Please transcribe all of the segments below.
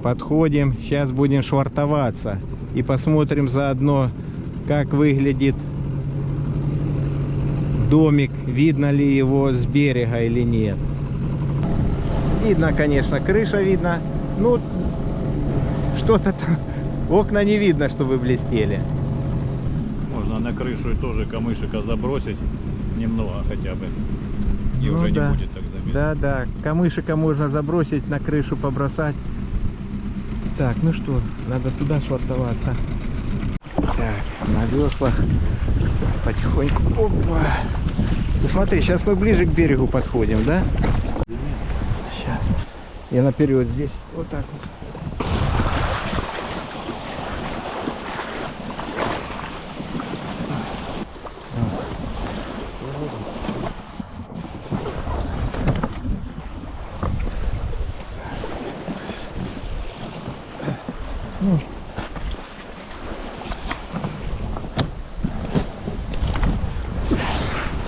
Подходим, сейчас будем швартоваться. И посмотрим заодно, как выглядит домик. Видно ли его с берега или нет. Видно, конечно, крыша видно. Ну, что-то там. Окна не видно, чтобы блестели. Можно на крышу и тоже камышика забросить. Немного хотя бы. И Ну уже да. не будет так заметно. Да, камышика можно забросить, на крышу побросать. Так, ну что, надо туда швартоваться. Так, на веслах потихоньку. Опа. Ну, смотри, сейчас мы ближе к берегу подходим, да? Сейчас. Я наперед здесь, вот так вот. Ну.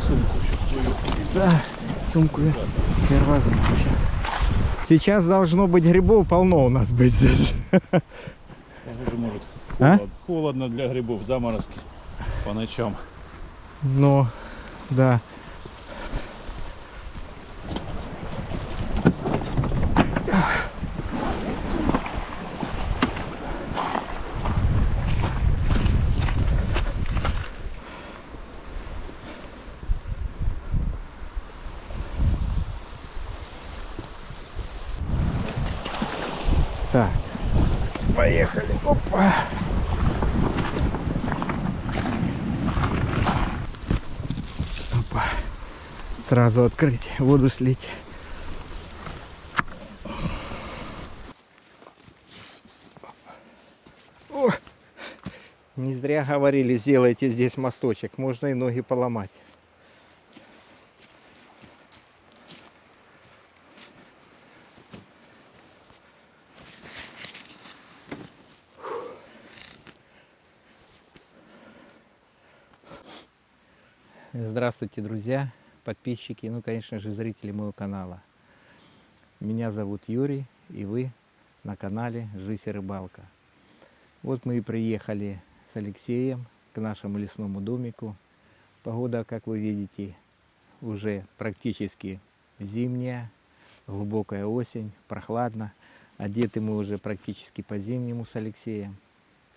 Сумку еще твою. Да, сумку я возьму сейчас. Сейчас должно быть грибов полно у нас быть здесь. Уже может А? холодно для грибов, заморозки по ночам. Ну, да. Так, поехали. Опа. Опа. Сразу открыть, воду слить. О! Не зря говорили, сделайте здесь мосточек, можно и ноги поломать. Здравствуйте, друзья, подписчики, ну, конечно же, зрители моего канала. Меня зовут Юрий, и вы на канале «Жизнь и рыбалка». Вот мы и приехали с Алексеем к нашему лесному домику. Погода, как вы видите, уже практически зимняя, глубокая осень, прохладно. Одеты мы уже практически по-зимнему с Алексеем.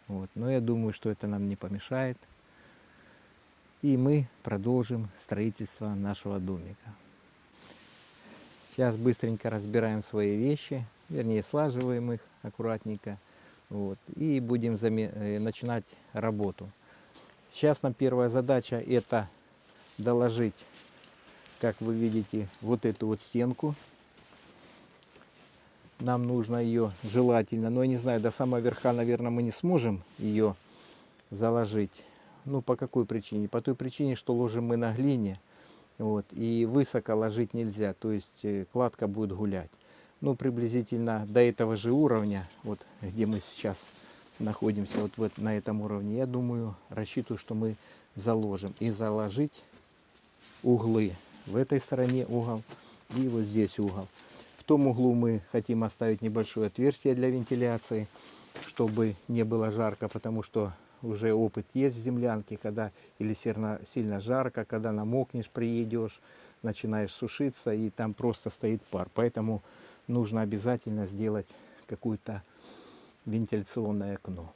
Вот. Но я думаю, что это нам не помешает. И мы продолжим строительство нашего домика. Сейчас быстренько разбираем свои вещи, вернее слаживаем их аккуратненько. Вот, и будем начинать работу. Сейчас нам первая задача это доложить, как вы видите, вот эту вот стенку. Нам нужно ее желательно, но я не знаю, до самого верха, наверное, мы не сможем ее заложить. Ну, по какой причине? По той причине, что ложим мы на глине, вот, и высоко ложить нельзя, то есть кладка будет гулять. Ну, приблизительно до этого же уровня, вот где мы сейчас находимся, вот на этом уровне, я думаю, рассчитываю, что мы заложим. И заложить углы. В этой стороне угол и вот здесь угол. В том углу мы хотим оставить небольшое отверстие для вентиляции, чтобы не было жарко, потому что уже опыт есть в землянке, когда или сильно жарко, когда намокнешь, приедешь, начинаешь сушиться, и там просто стоит пар. Поэтому нужно обязательно сделать какое-то вентиляционное окно.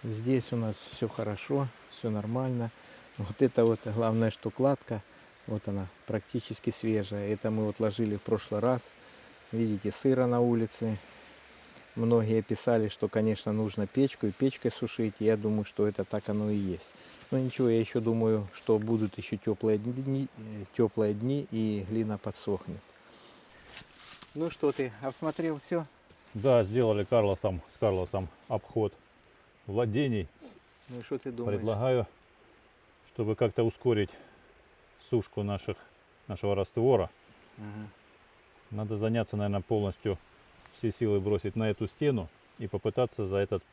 Здесь у нас все хорошо, все нормально. Вот это вот главное, что кладка, вот она практически свежая. Это мы вот ложили в прошлый раз. Видите, сыро на улице. Многие писали, что, конечно, нужно печку и печкой сушить. Я думаю, что это так оно и есть. Но ничего, я еще думаю, что будут еще теплые дни и глина подсохнет. Ну что ты, осмотрел все? Да, сделали с Карлосом обход владений. Ну и что ты думаешь? Предлагаю, чтобы как-то ускорить сушку нашего раствора. Ага. Надо заняться, наверное, полностью, все силы бросить на эту стену и попытаться за этот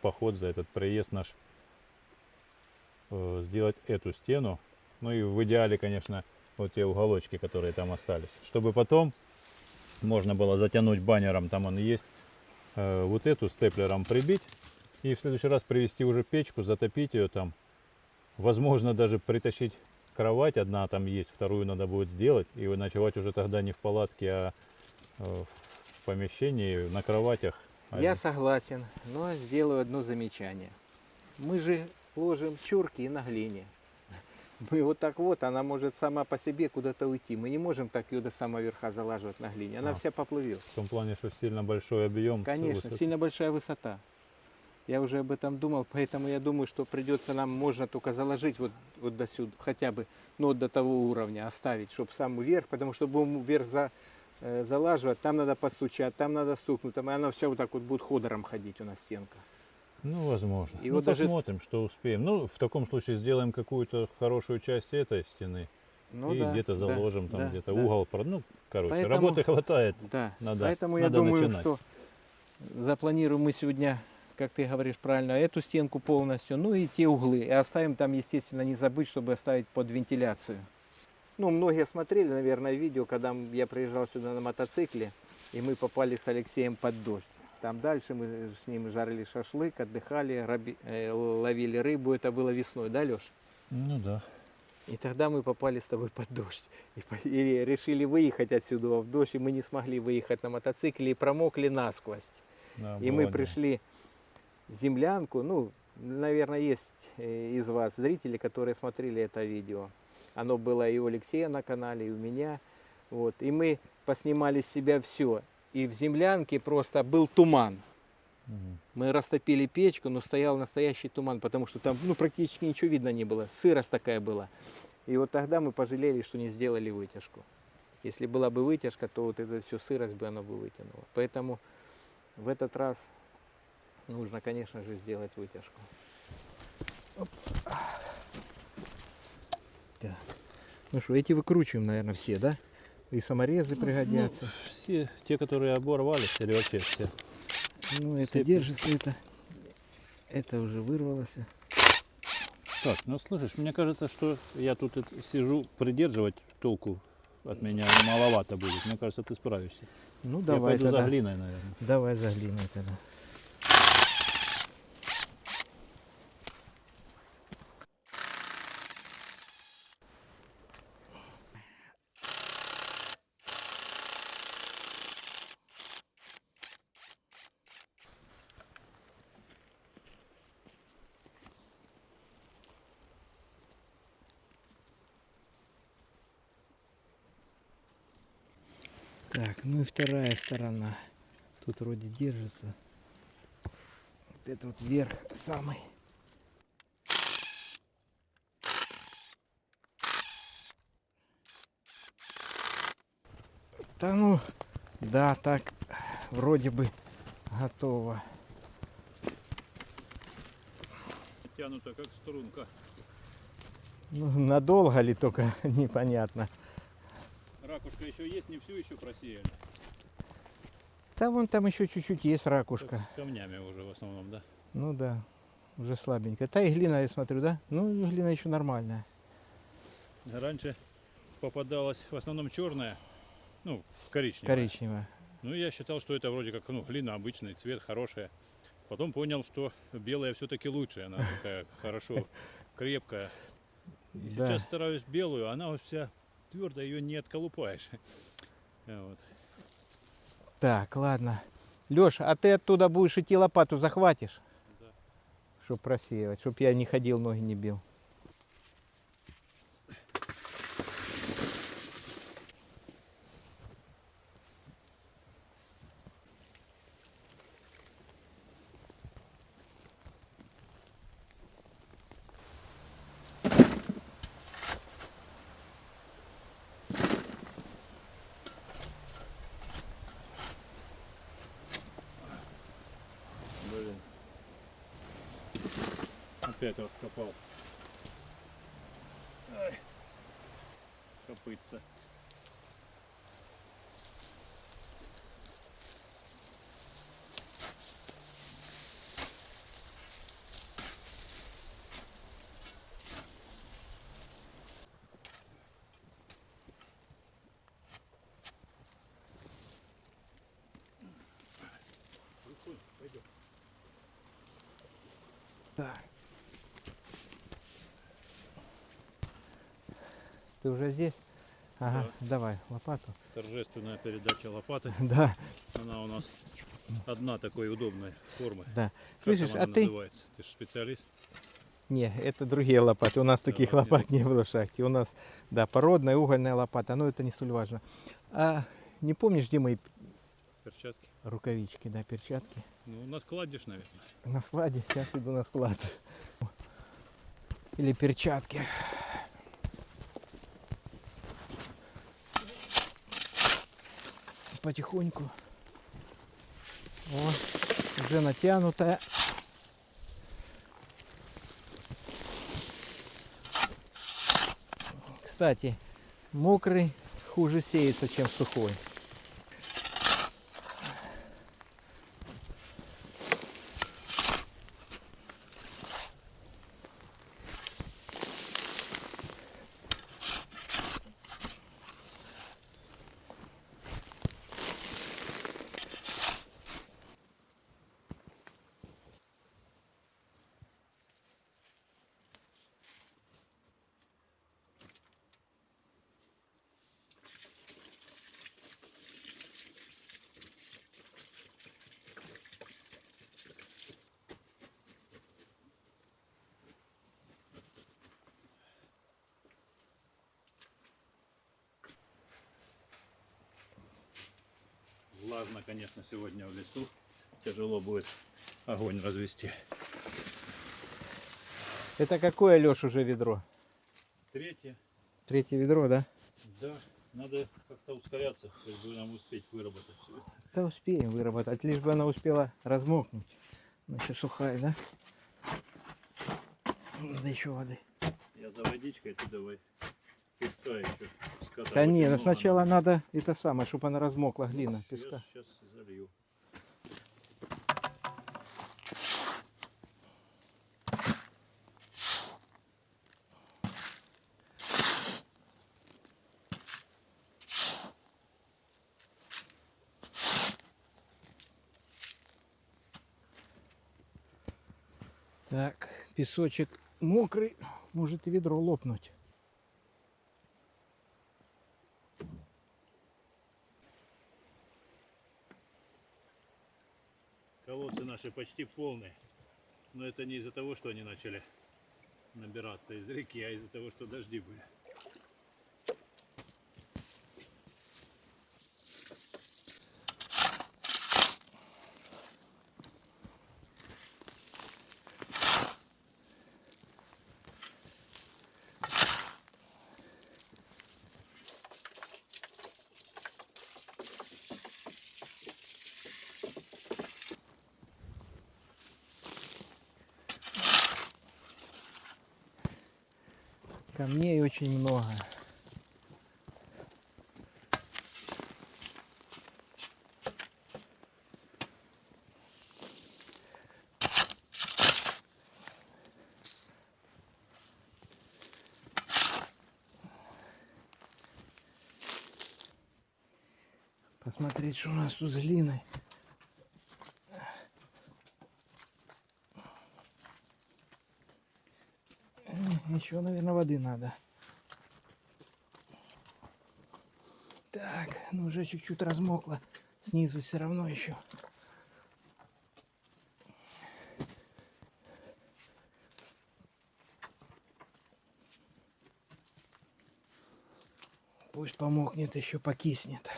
поход, за этот проезд наш сделать эту стену. Ну и в идеале, конечно, вот те уголочки, которые там остались. Чтобы потом можно было затянуть баннером, там он и есть, вот эту степлером прибить и в следующий раз привезти уже печку, затопить ее там. Возможно, даже притащить кровать, одна там есть, вторую надо будет сделать, и ночевать уже тогда не в палатке, а в помещении, на кроватях. Я согласен, но сделаю одно замечание. Мы же ложим чурки и на глине. Мы вот так вот, она может сама по себе куда-то уйти. Мы не можем так ее до самого верха залаживать на глине. Она вся поплывет. В том плане, что сильно большой объем. Конечно, сильно большая высота. Я уже об этом думал, поэтому я думаю, что придется нам, можно только заложить вот до сюда, хотя бы, ну, вот до того уровня оставить, чтобы сам вверх, потому что будем вверх залаживать, там надо постучать, там надо стукнуть, там, и она все вот так вот будет ходором ходить у нас стенка. Ну, возможно. И Ну, вот даже- посмотрим, что успеем. Ну, в таком случае сделаем какую-то хорошую часть этой стены. Ну И да, где-то да, заложим, там да, где-то да. угол. Ну, короче, Поэтому- работы хватает. Да, Надо, поэтому я надо думаю, начинать. что запланируем мы сегодня, как ты говоришь правильно, эту стенку полностью, ну и те углы. И оставим там, естественно, не забыть, чтобы оставить под вентиляцию. Ну, многие смотрели, наверное, видео, когда я приезжал сюда на мотоцикле, и мы попали с Алексеем под дождь. Там дальше мы с ним жарили шашлык, отдыхали, ловили рыбу. Это было весной, да, Леш? Ну да. И тогда мы попали с тобой под дождь. И решили выехать отсюда в дождь, и мы не смогли выехать на мотоцикле, и промокли насквозь. Да, И было мы дело. пришли в землянку. Ну, наверное, есть из вас зрители, которые смотрели это видео. Оно было и у Алексея на канале, и у меня. Вот. И мы поснимали с себя все. И в землянке просто был туман. Мгм. Мы растопили печку, но стоял настоящий туман, потому что там практически ничего видно не было. Сырость такая была. И вот тогда мы пожалели, что не сделали вытяжку. Если была бы вытяжка, то вот эту всю сырость бы она бы вытянула. Поэтому в этот раз нужно, конечно же, сделать вытяжку. Оп. Так. Ну что, эти выкручиваем, наверное, все, да? И саморезы пригодятся. Ну, все те, которые оборвались, или вообще все. Ну, это все держится, это уже вырвалось. Так, ну слышишь, мне кажется, что я тут сижу придерживать, толку от меня маловато будет. Мне кажется, ты справишься. Ну, Я давай пойду тогда. за глиной, наверное. Давай за глиной тогда. Так, ну и вторая сторона. Тут вроде держится. Вот это вот верх самый. Да ну, да, так вроде бы готово. Тянуто как струнка. Ну, надолго ли только, непонятно. Ракушка еще есть, не всю еще просеяли. Да вон там еще чуть-чуть есть ракушка. С камнями уже в основном, да? Ну да, уже слабенько. Та и глина, я смотрю, да? Ну, глина еще нормальная. Раньше попадалась в основном черная, ну, коричневая. Коричневая. Ну, я считал, что это вроде как, глина обычный, цвет хорошая. Потом понял, что белая все-таки лучше, она такая хорошо крепкая. И Да. сейчас стараюсь белую, она вот вся твердая, ее не отколупаешь. Вот. Так, ладно. Леш, а ты оттуда будешь идти, лопату захватишь? Да. Чтоб просеивать, чтоб я не ходил, ноги не бил. Блин. Опять раскопал. Ай. Копытца. Выходит, Так. Ты уже здесь? Ага, давай лопату. Торжественная передача лопаты. Да, Она у нас одна такой удобной формы. да. Как Слышишь, там а она ты... называется? Ты же специалист. Не, это другие лопаты. У нас Да, таких у вас не лопат не было в шахте. У нас, да, породная угольная лопата, но это не столь важно. А не помнишь, где мои Перчатки. рукавички, да, перчатки? Ну, на складишь, наверное. На складе. Сейчас иду на склад. Или перчатки. Потихоньку. О, уже натянутая. Кстати, мокрый хуже сеется, чем сухой. Влажно, конечно, сегодня в лесу. Тяжело будет огонь развести. Это какое, Леш, уже ведро? Третье. Третье ведро, да? Да, надо как-то ускоряться, чтобы нам успеть выработать все это. Да успеем выработать, лишь бы она успела размокнуть. Она еще сухая, да? Да еще воды. Я за водичкой, ты давай песка еще. Песка-то Да очень не, ну много сначала надо это самое, чтобы она размокла, глина, песка. Сейчас залью. Так, песочек мокрый, может и ведро лопнуть. Колодцы наши почти полные. Но это не из-за того, что они начали набираться из реки, а из-за того, что дожди были. Камней очень много. Посмотреть, что у нас тут с глиной. Еще, наверное, воды надо. Так, ну уже чуть-чуть размокло. Снизу все равно еще. Пусть помокнет, еще покиснет.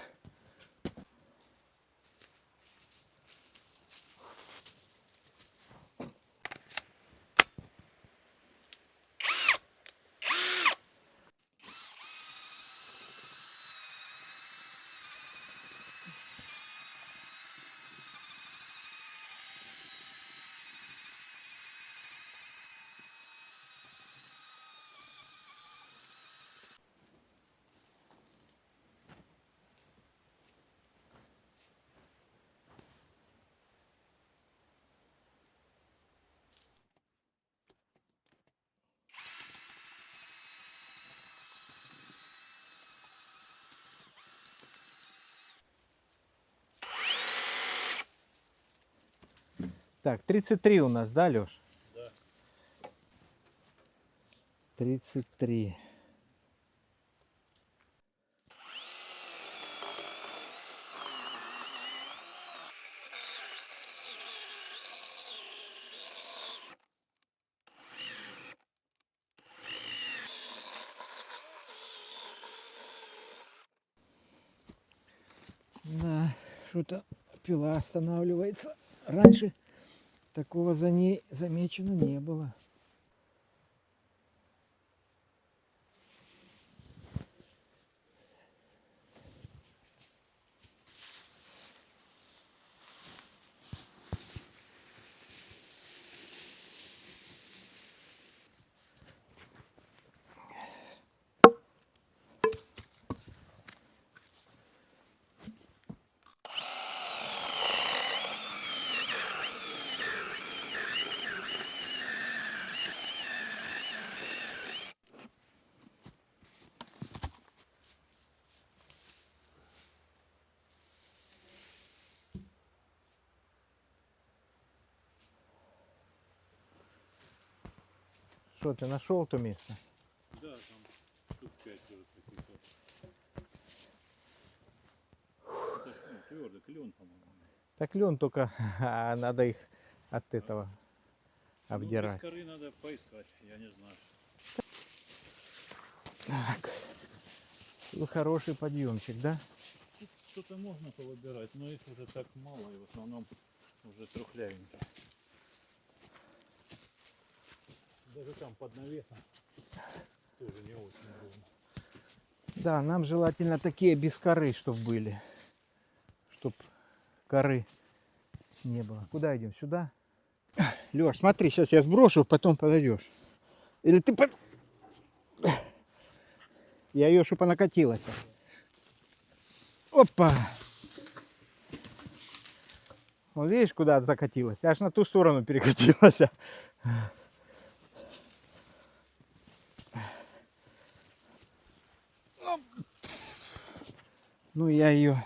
Так, 33 у нас, да, Леш? Да. 33. Да, что-то пила останавливается. Раньше такого за ней замечено не было. Что, ты нашел то место? Да, там штук 5 вот таких вот. Это ж, ну, твердый клен, по-моему. Так лен только, надо их от этого Ну, обдирать. без коры надо поискать, я не знаю. Так. Ну, хороший подъемчик, да? Тут что-то можно повыбирать, но их уже так мало, и в основном уже трухлявенькие. Даже там под навесом тоже не очень ровно. Да, нам желательно такие без коры, чтобы были. Чтоб коры не было. Куда идем? Сюда? Лёш, смотри, сейчас я сброшу, потом подойдешь. Или ты... Я ее, чтобы она катилась. Опа! Вот видишь, куда закатилась? Аж на ту сторону перекатилась. Ну, я ее...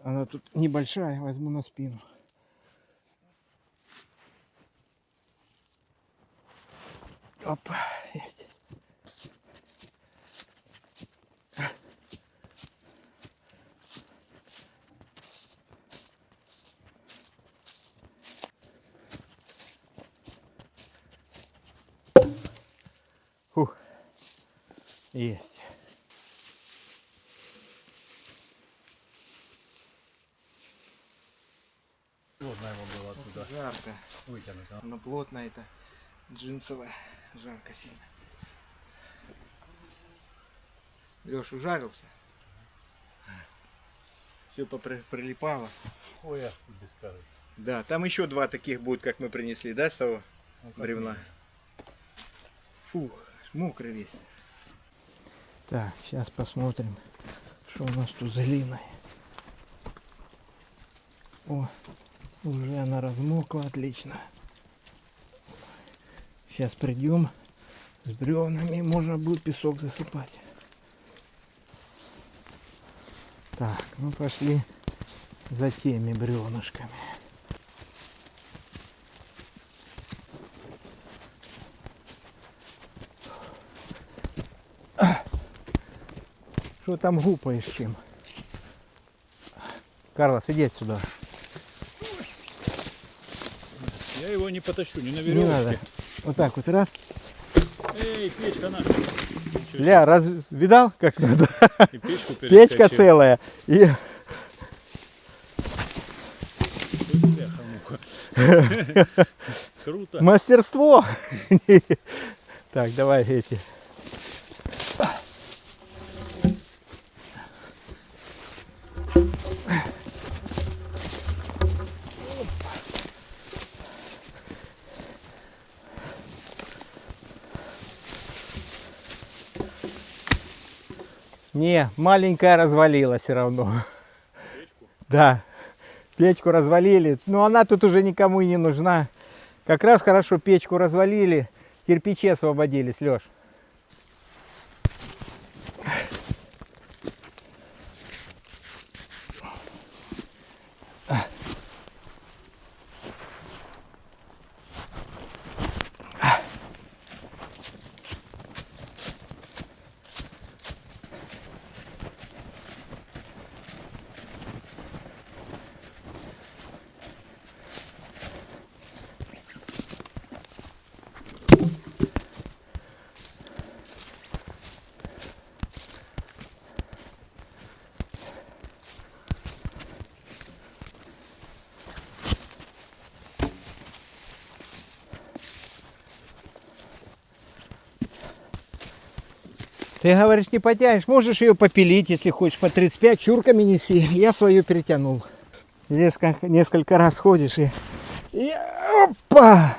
Она тут небольшая, возьму на спину. Опа, есть. Фух. Есть. Сложно его было оттуда Жарко. вытянуть. А? Оно плотно это. Джинсовое. Жарко сильно. Леша ужарился. Все прилипало. Ой, я без коры. Да, там еще два таких будет, как мы принесли, да, с того Ну, как бревна? минимум. Фух, мокрый весь. Так, сейчас посмотрим, что у нас тут за глиной. О, уже она размокла, отлично. Сейчас придем с бревнами, можно будет песок засыпать. Так, ну пошли за теми бревнышками. Что там гупаешь чем? Карлос, иди отсюда. Я его не потащу, не на Не веревочке. надо. Вот так вот раз. Эй, печка наша. Ля, раз видал, как надо? И печку Печка перескочил. целая. И Бляха-муха. Круто. мастерство. Так, давай эти. Не, маленькая развалилась все равно. Печку? Да, печку развалили. Но она тут уже никому и не нужна. Как раз хорошо печку развалили, кирпичи освободились, Леш. Ты говоришь, не потянешь. Можешь ее попилить, если хочешь, по 35. Чурками неси. Я свою перетянул. Несколько раз ходишь и опа!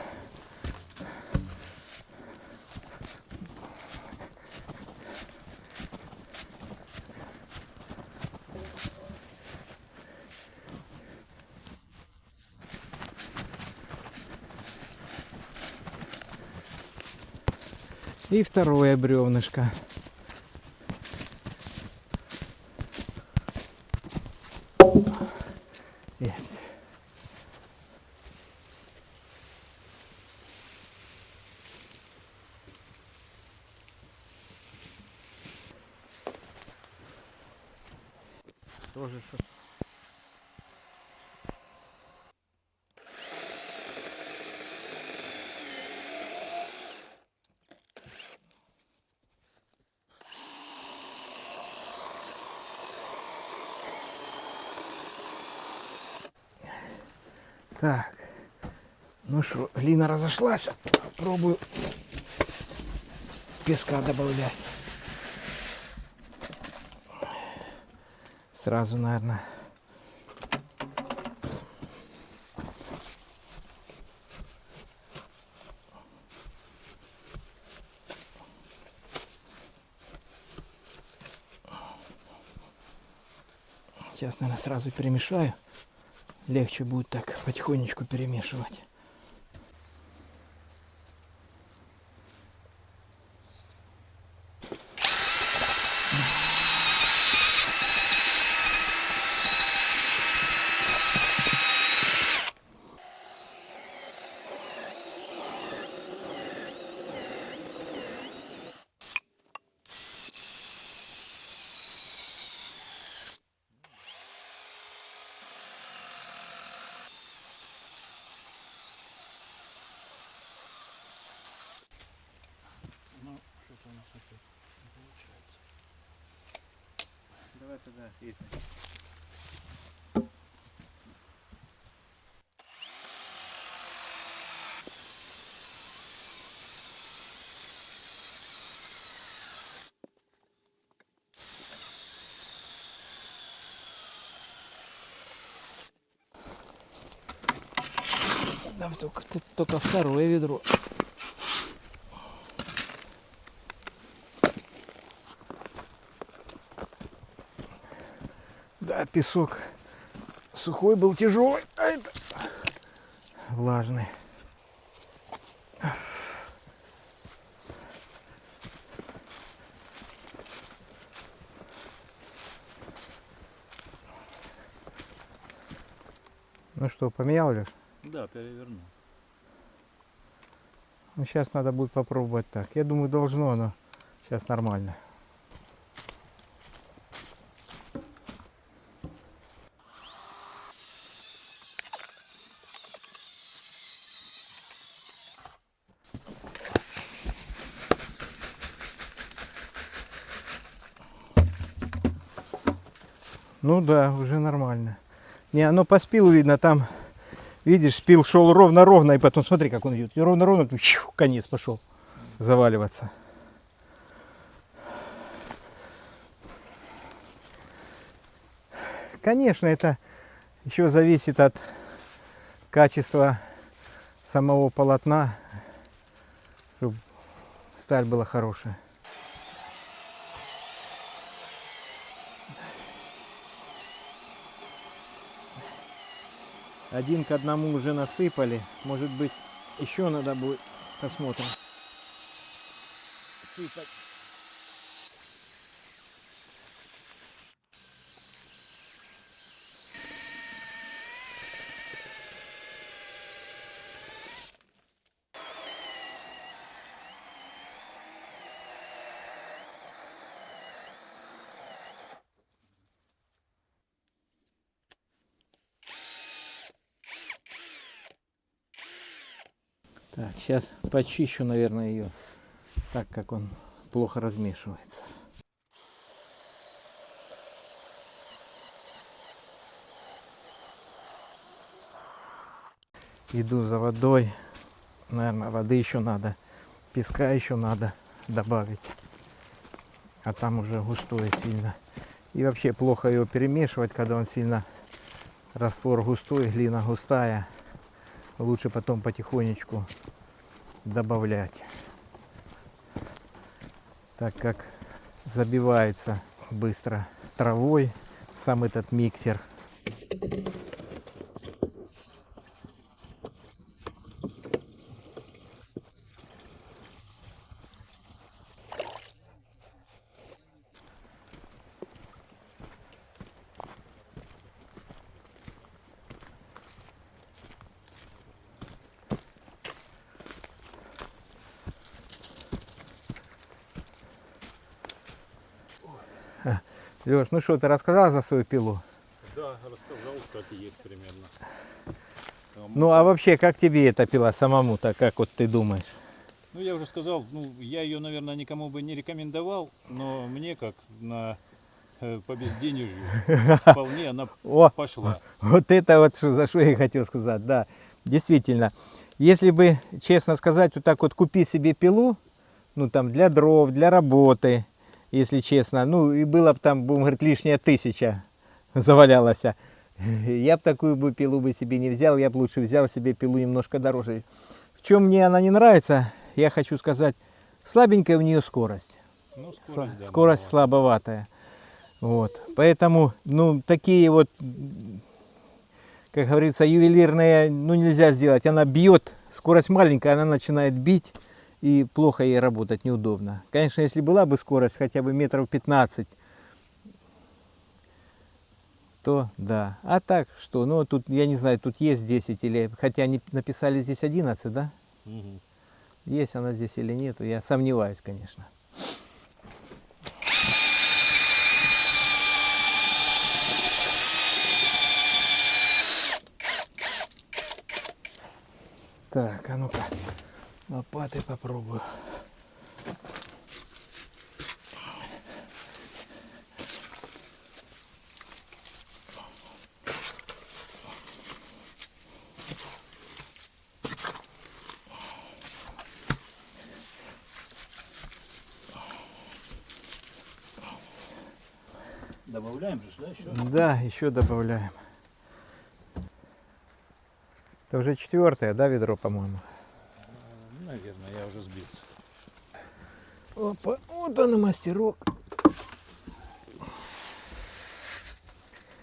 И второе бревнышко. Есть. Тоже что-то. Так, ну что, глина разошлась. Пробую песка добавлять. Сразу, наверное. Сейчас, наверное, сразу перемешаю. Легче будет так потихонечку перемешивать. Ну, что-то у нас опять не получается. Давай тогда это. Да, только второе ведро. Да, песок сухой был, тяжелый, а это влажный. Ну что, поменял, Леш? Да, переверну. Ну, сейчас надо будет попробовать так. Я думаю, должно оно сейчас нормально. Ну да, уже нормально. Не, оно по спилу видно, там, видишь, спил шел ровно-ровно, и потом смотри, как он идет. И ровно-ровно, конец пошел заваливаться. Конечно, это еще зависит от качества самого полотна, чтобы сталь была хорошая. Один к одному уже насыпали. Может быть, еще надо будет. Посмотрим. Сыпать. Так, сейчас почищу, наверное, ее, так как он плохо размешивается. Иду за водой. Наверное, воды еще надо. Песка еще надо добавить. а там уже густое сильно. И вообще плохо его перемешивать, когда он сильно раствор густой, глина густая. Лучше потом потихонечку добавлять, так как забивается быстро травой сам этот миксер. Леш, ну что, ты рассказал за свою пилу? Да, рассказал, как и есть примерно. Ну а вообще, как тебе эта пила самому-то, как вот ты думаешь? Ну, я уже сказал, ну, я ее, наверное, никому бы не рекомендовал, но мне, как по безденежью, вполне она О, пошла. вот это вот за что я хотел сказать, да, действительно. Если бы, честно сказать, вот так вот купи себе пилу, ну там для дров, для работы, если честно, ну и было бы там, будем говорить, лишняя 1000 завалялась. Я бы такую бы пилу бы себе не взял, я бы лучше взял себе пилу немножко дороже. В чем мне она не нравится, я хочу сказать, слабенькая у нее скорость. Ну, скорость, да, Скорость маловато. слабоватая. Вот. Поэтому, ну, такие вот, как говорится, ювелирные, ну, нельзя сделать. Она бьет, скорость маленькая, она начинает бить, и плохо ей работать, неудобно. Конечно, если была бы скорость хотя бы метров 15, то да. А так что, ну, тут, я не знаю, тут есть 10 или, хотя они написали здесь 11, да? Мгм. Есть она здесь или нет, я сомневаюсь, конечно. Так, а ну-ка, лопатой попробую. Добавляем же, да, еще? Да, еще добавляем. Это уже 4-е, да, ведро, по-моему? Наверное, я уже сбился. Опа, вот он и мастерок.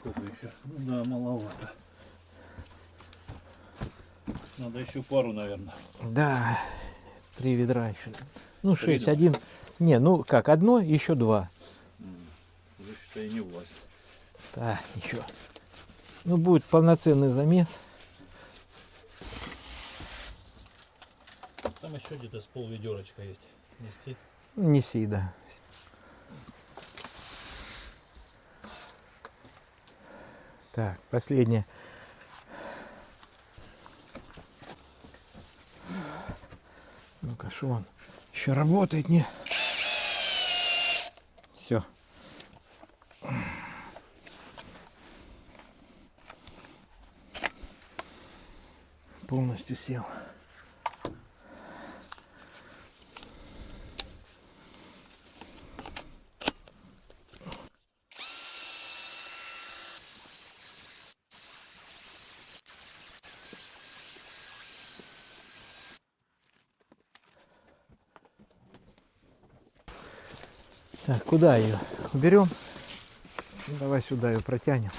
Сколько еще? Ну да, маловато. Надо еще пару, наверное. Да, 3 ведра еще. Ну, 3, 6, да? 1. Не, ну как, одно, еще 2. Уже считай не влазит. Да, еще. Ну, будет полноценный замес. Там еще где-то с полведерочка есть. Нести. Неси, да. Так, последнее. Ну-ка, что он? Еще работает, не? Все. Полностью сел. Так, куда ее? Уберем? Давай сюда ее протянем.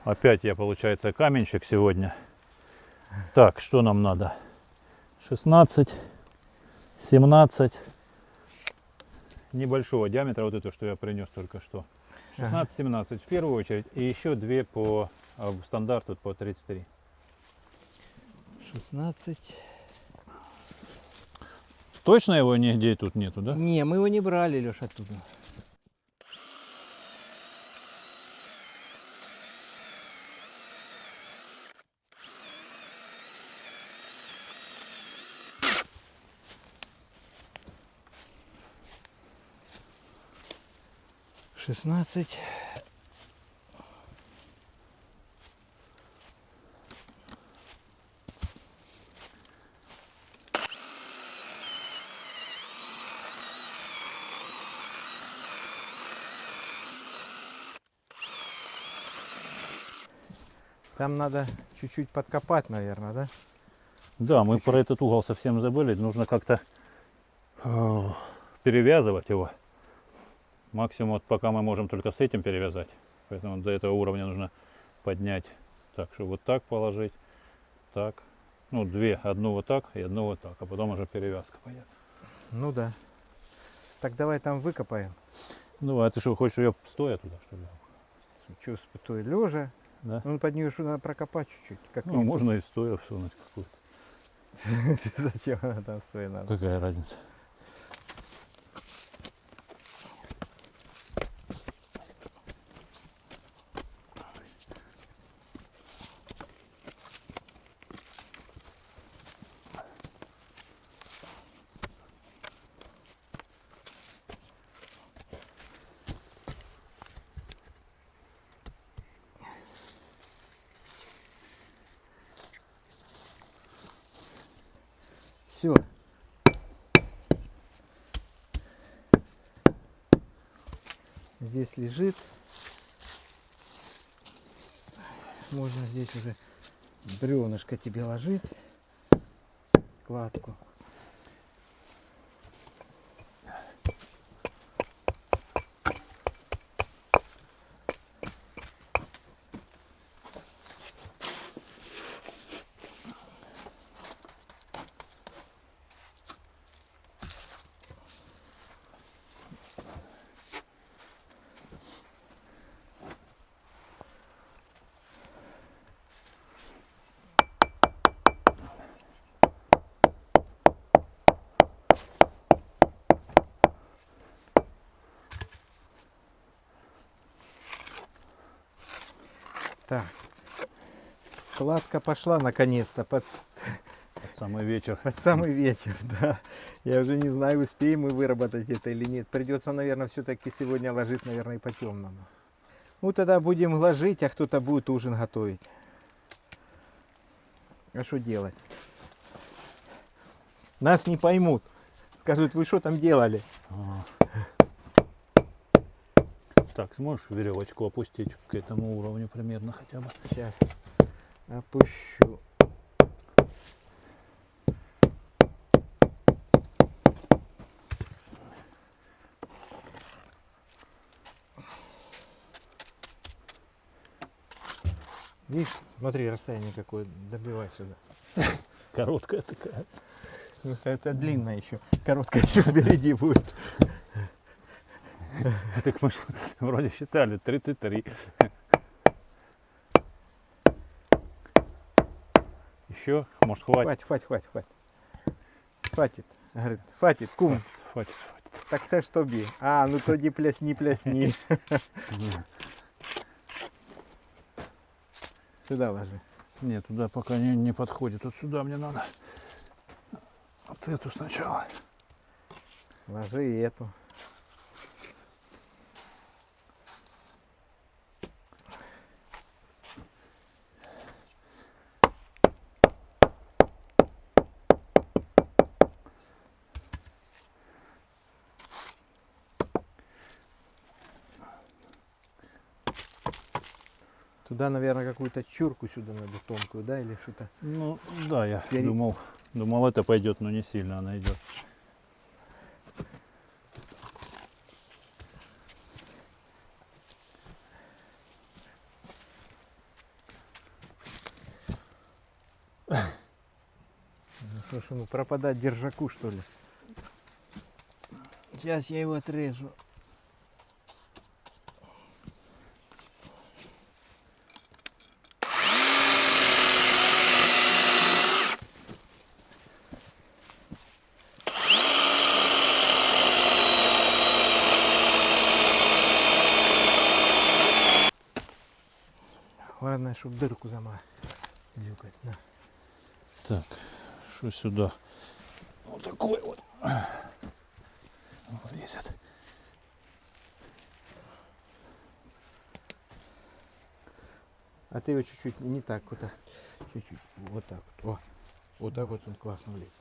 Опять я, получается, каменщик сегодня. Так, что нам надо? 16, 17. Небольшого диаметра, вот это, что я принес только что. 16-17 в первую очередь. И еще 2 по стандарту по 33. 16. Точно его нигде тут нету, да? Не, мы его не брали, Леш, оттуда. Шестнадцать. Там надо чуть-чуть подкопать, наверное, да? Да, мы Чуть-чуть. про этот угол совсем забыли. Нужно как-то перевязывать его. Максимум, вот пока мы можем только с этим перевязать. Поэтому до этого уровня нужно поднять. Так, чтобы вот так положить. Так. Ну, две. Одну вот так и одну вот так. А потом уже перевязка пойдет. Ну да. Так давай там выкопаем. Ну, а ты что, хочешь ее стоя туда, что ли? Что, той лежа. Да? Ну, под нее надо прокопать чуть-чуть. Как Ну, можно и стоя всунуть какую-то. Зачем она там стоит надо? Какая разница? Все. Здесь лежит. Можно здесь уже бревнышко тебе ложить. Кладку. Так. Кладка пошла наконец-то под Самый вечер. самый вечер, да. Я уже не знаю, успеем мы выработать это или нет. Придется, наверное, все-таки сегодня ложить, наверное, и по темному. Ну, тогда будем ложить, а кто-то будет ужин готовить. А что делать? Нас не поймут. Скажут, вы что там делали? Так, сможешь веревочку опустить к этому уровню примерно хотя бы? Сейчас опущу. Видишь, смотри, расстояние какое, добивай сюда. Короткая такая. Ну, это длинная еще, короткая еще впереди будет. Так мы вроде считали 33. Еще? Может, хватит? Хватит. Хватит. Говорит, хватит, кум. Хватит. Так це ж тобі. А, ну тоді плясні. Сюда ложи. Нет, туда пока не подходит. Вот сюда мне надо. Вот эту сначала. Ложи и эту. Туда, наверное, какую-то чурку сюда надо тонкую, да, или что-то. Ну, да, я Я не- думал это пойдет, но не сильно она идет. Ну что ж ему пропадать держаку, что ли? Сейчас я его отрежу. Ладно, чтобы дырку замазать. На. Так, что сюда? Вот такой вот. Влезет. А ты его чуть-чуть не так вот, чуть-чуть вот так вот. О, вот так вот он классно влезет.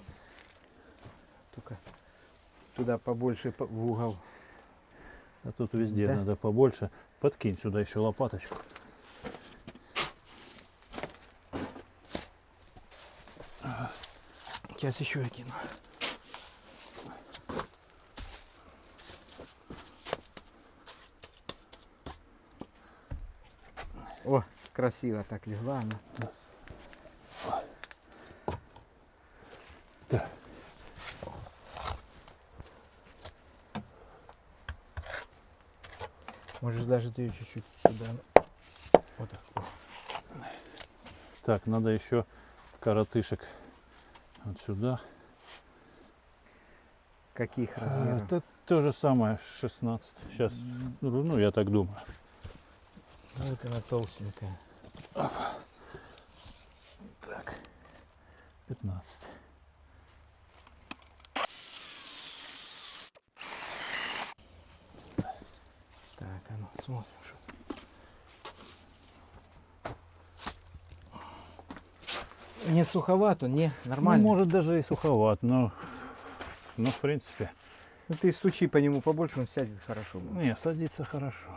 Только туда побольше в угол. А тут везде Да? надо побольше. Подкинь сюда еще лопаточку. Сейчас еще я кину. О, красиво так легла она. Так. Можешь даже ты ее чуть-чуть туда. Вот так. О. Так, надо еще коротышек вот сюда. Каких размеров? Это то же самое, 16. Сейчас, ну я так думаю. Вот она толстенькая. Так, 15. Так, а ну смотрим, что. Не суховато, не, нормально. Ну, может даже и суховат, но в принципе. Ну, ты стучи по нему побольше, он сядет хорошо. Не, садится хорошо.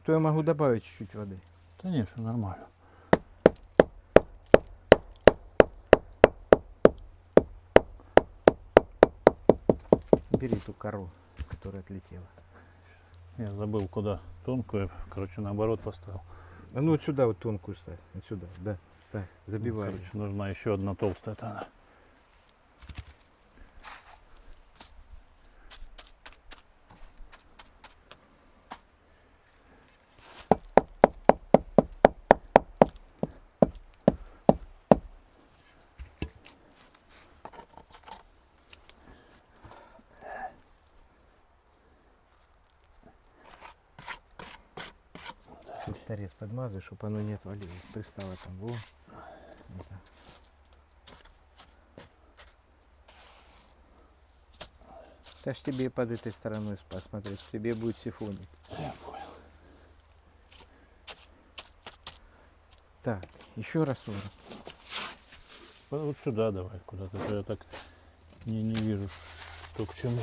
То я могу добавить чуть-чуть воды. Да нет, все нормально. Бери ту кору, которая отлетела. Я забыл, куда тонкую, короче, наоборот поставил. А ну вот сюда вот тонкую ставь. Вот сюда, да, ставь, забивай. Короче, нужна еще одна толстая тона. Тут торец подмазывай, чтобы оно не отвалилось. Пристало там. Во. Вот так. Так ж тебе под этой стороной посмотреть, тебе будет сифонить. Я понял. Так, еще раз уже. Вот сюда давай, куда-то. Я так не вижу, что к чему.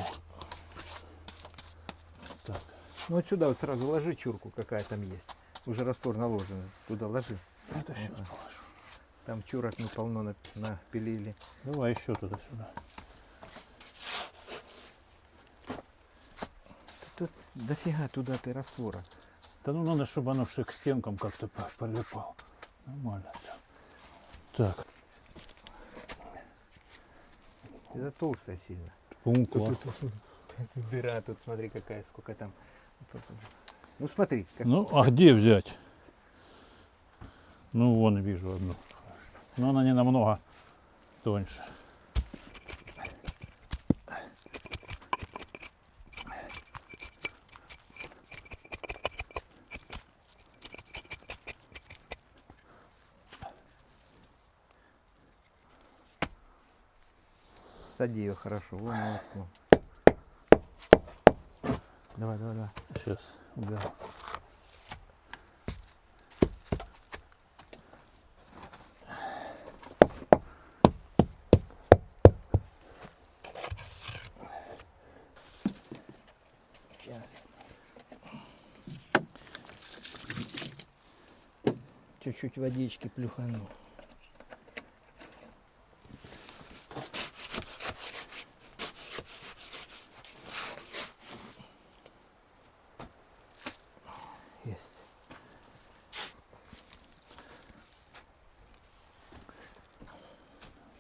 Так. Ну вот сюда вот сразу ложи чурку, какая там есть. Уже раствор наложен. Туда ложи. Это сейчас Ага. положу. Там чурок не полно напилили. Давай еще туда-сюда. Тут дофига туда ты раствора. Да ну надо, чтобы оно к стенкам как-то прилипало. Нормально все. Так. Это толстая сильно. Класс. Тут дыра, тут смотри какая, сколько там. Ну смотри, как Ну, а где взять? Ну, вон вижу одну. Хорошо. Но она не намного тоньше. сади ее хорошо. Вон, вот, вон. Давай, давай, давай. Сейчас уберу. Сейчас. Чуть-чуть водички плюхану. Есть.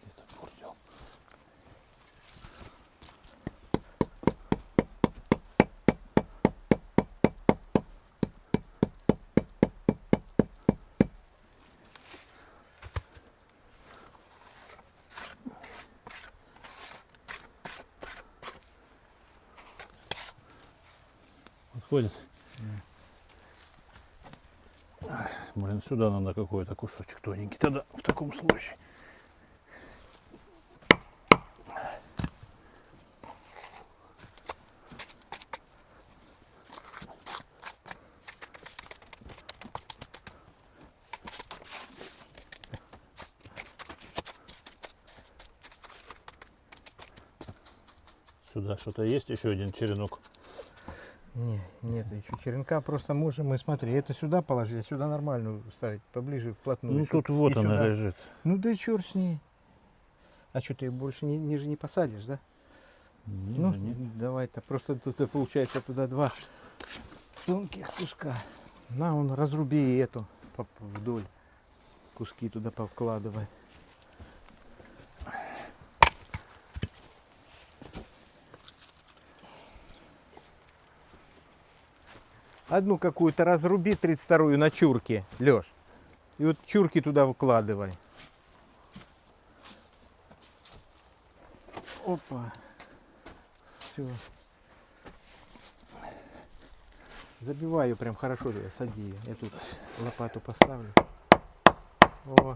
Где-то бурдел. Подходит? Блин, сюда надо какой-то кусочек тоненький. Тогда в таком случае. Сюда что-то есть, еще один черенок. Не, нет еще черенка, просто можем мы, смотри, это сюда положили, а сюда нормальную ставить, поближе, вплотную. Ну Ещё тут вот и она сюда. лежит. Ну да и черт с ней. А что, ты ее больше ниже не посадишь, да? Ниже Ну, нет. давай-то, просто тут получается туда два тонких куска. На, он разруби эту вдоль, куски туда повкладывай. Одну какую-то разруби, 32-ю на чурке, Лёш. И вот чурки туда выкладывай. Опа. Все. Забиваю ее прям хорошо, туда, сади ее. Я тут лопату поставлю. О.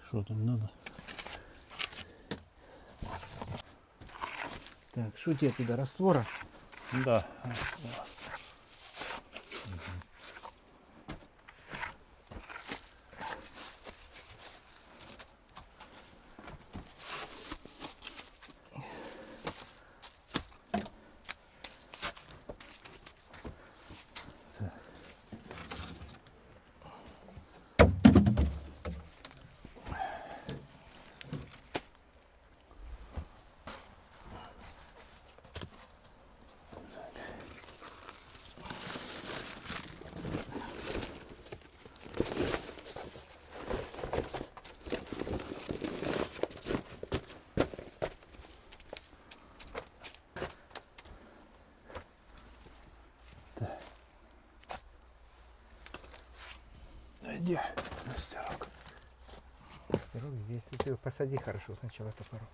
Что там надо? Так, что тебе туда, раствора? Да. Где? Мастерок. Здесь ты посади хорошо сначала топором.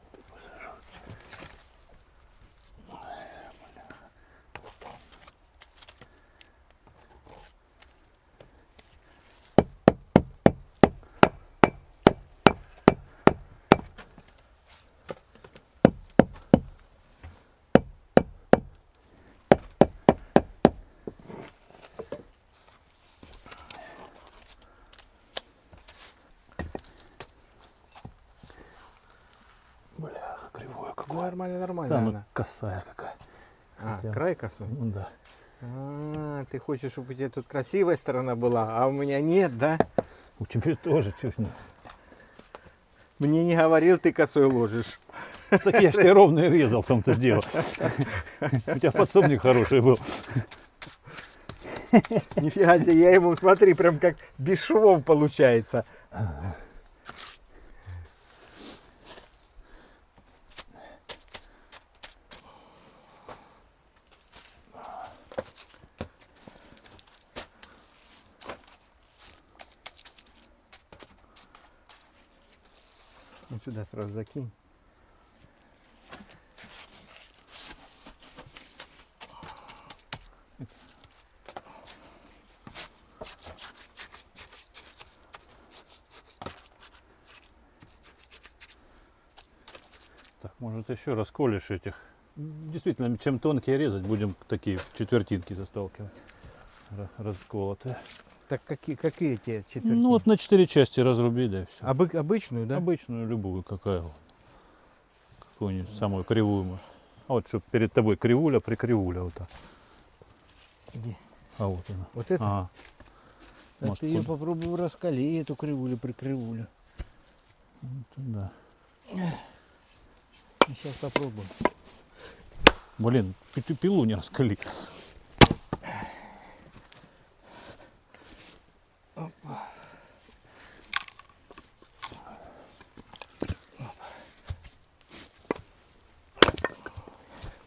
Бля, кривое какое. Нормально, нормально Да, ну она. косая какая. А, Хотя- край косой? Ну да. А, ты хочешь, чтобы у тебя тут красивая сторона была, а у меня нет, да? У тебя тоже чуть не. Мне не говорил, ты косой ложишь. Так я ж тебя ровно и резал в том-то дело. У тебя подсобник хороший был. Нифига себе, я ему, смотри, прям как без швов получается. Вот сюда сразу закинь. Так, может еще расколешь этих. Действительно, чем тонкие резать, будем такие четвертинки засталкивать. Расколотые. Так какие те четвертинки? Ну вот на 4 части разруби, да и все. Обычную, да? Обычную, любую, какая вот. Какую-нибудь самую кривую может. А вот, чтобы перед тобой кривуля, прикривуля вот так. Где? А вот она. Вот это? Ага. А Может, ты ее куда? попробуй раскали, эту кривулю, прикривулю. Вот, да. Сейчас попробуем. Блин, пилу не раскали.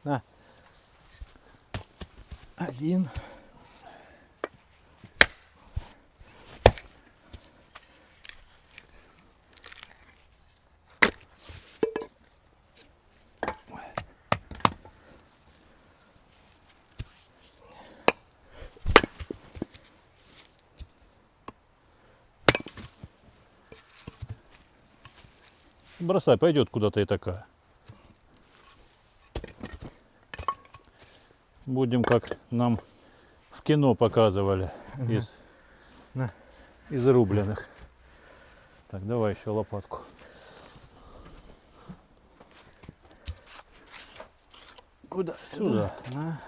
На. Один. Бросай, пойдет куда-то и такая. будем, как нам в кино показывали, На. из рубленых. Так, давай еще лопатку. Куда? Сюда. На.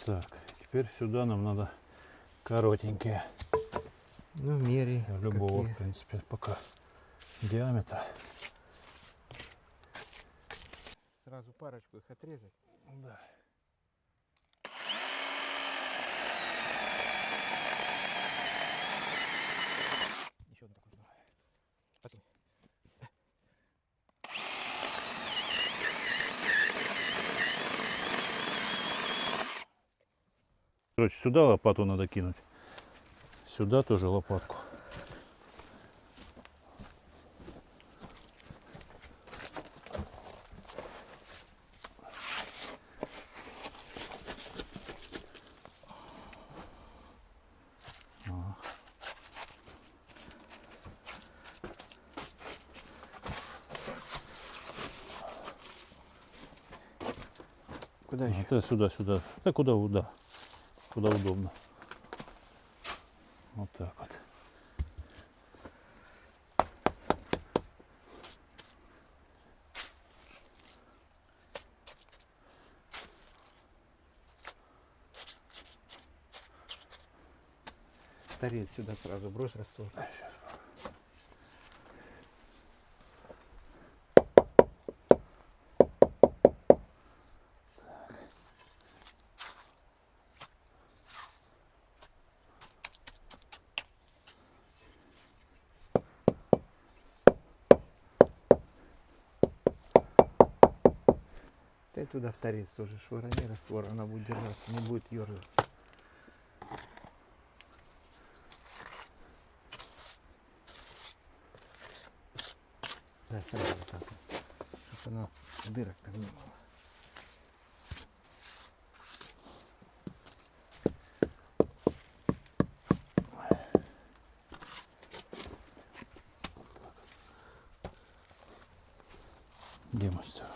Так, теперь сюда нам надо коротенькие. Ну, мерей. Любого, какие. в принципе, пока диаметра. Сразу парочку их отрезать. Да. Еще одну такую. Потом. Короче, сюда лопату надо кинуть. Сюда тоже лопатку. Куда еще? Это сюда, сюда. Да куда, да. Куда удобно. Вот так вот. Торец сюда сразу брось раствор. Ты туда в торец тоже швырни раствор, она будет держаться, не будет ерзать. Да, сразу вот так вот, чтобы оно дырок там не было. Где мастер?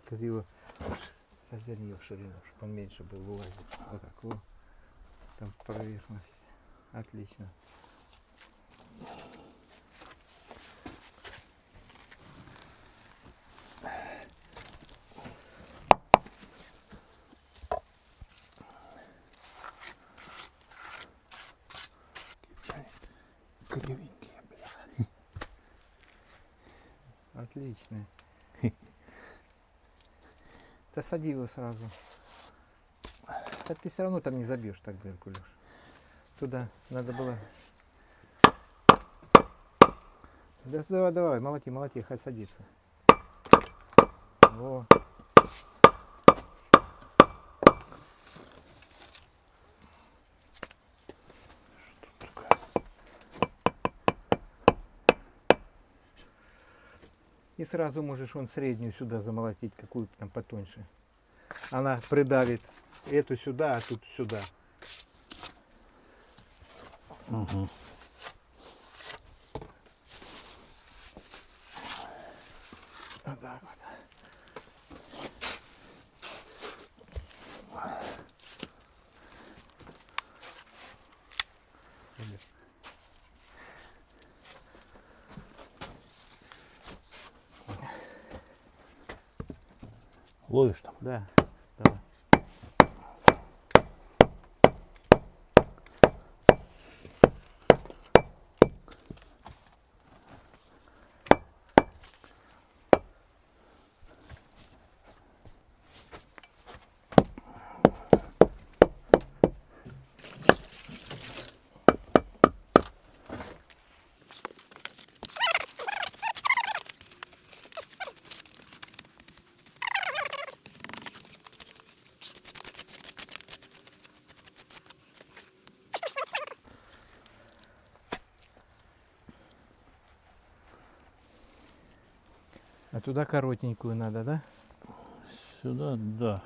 Ты его разверни в ширину, чтобы он меньше был вылазить. Вот так вот. Там поверхность. Отлично. Кривенькие, бля. Отлично. Да сади его сразу. Да ты все равно там не забьешь так дырку, Леш. Туда надо было. Да, давай, давай, молоти, молоти, хоть садится. Во. И сразу можешь он среднюю сюда замолотить, какую-то там потоньше. Она придавит эту сюда, а тут сюда. Угу. Вот так вот. Ловишь там? Да, давай. А туда коротенькую надо, да? Сюда, да.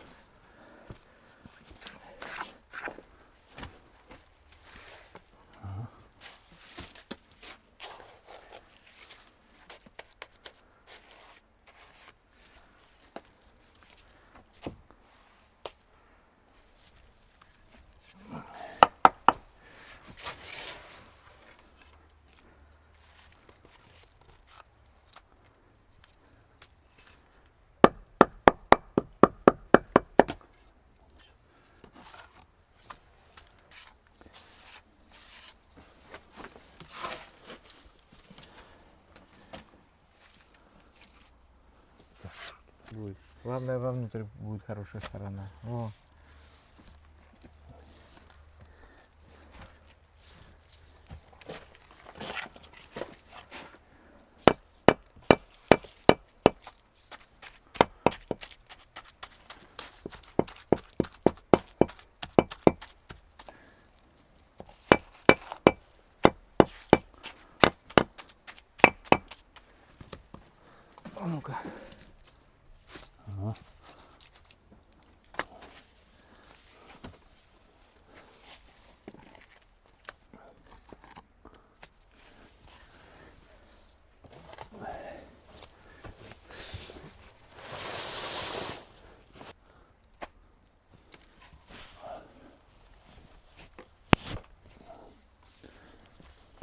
Будет. Главное, вовнутрь будет хорошая сторона. О. А ну-ка. Ага.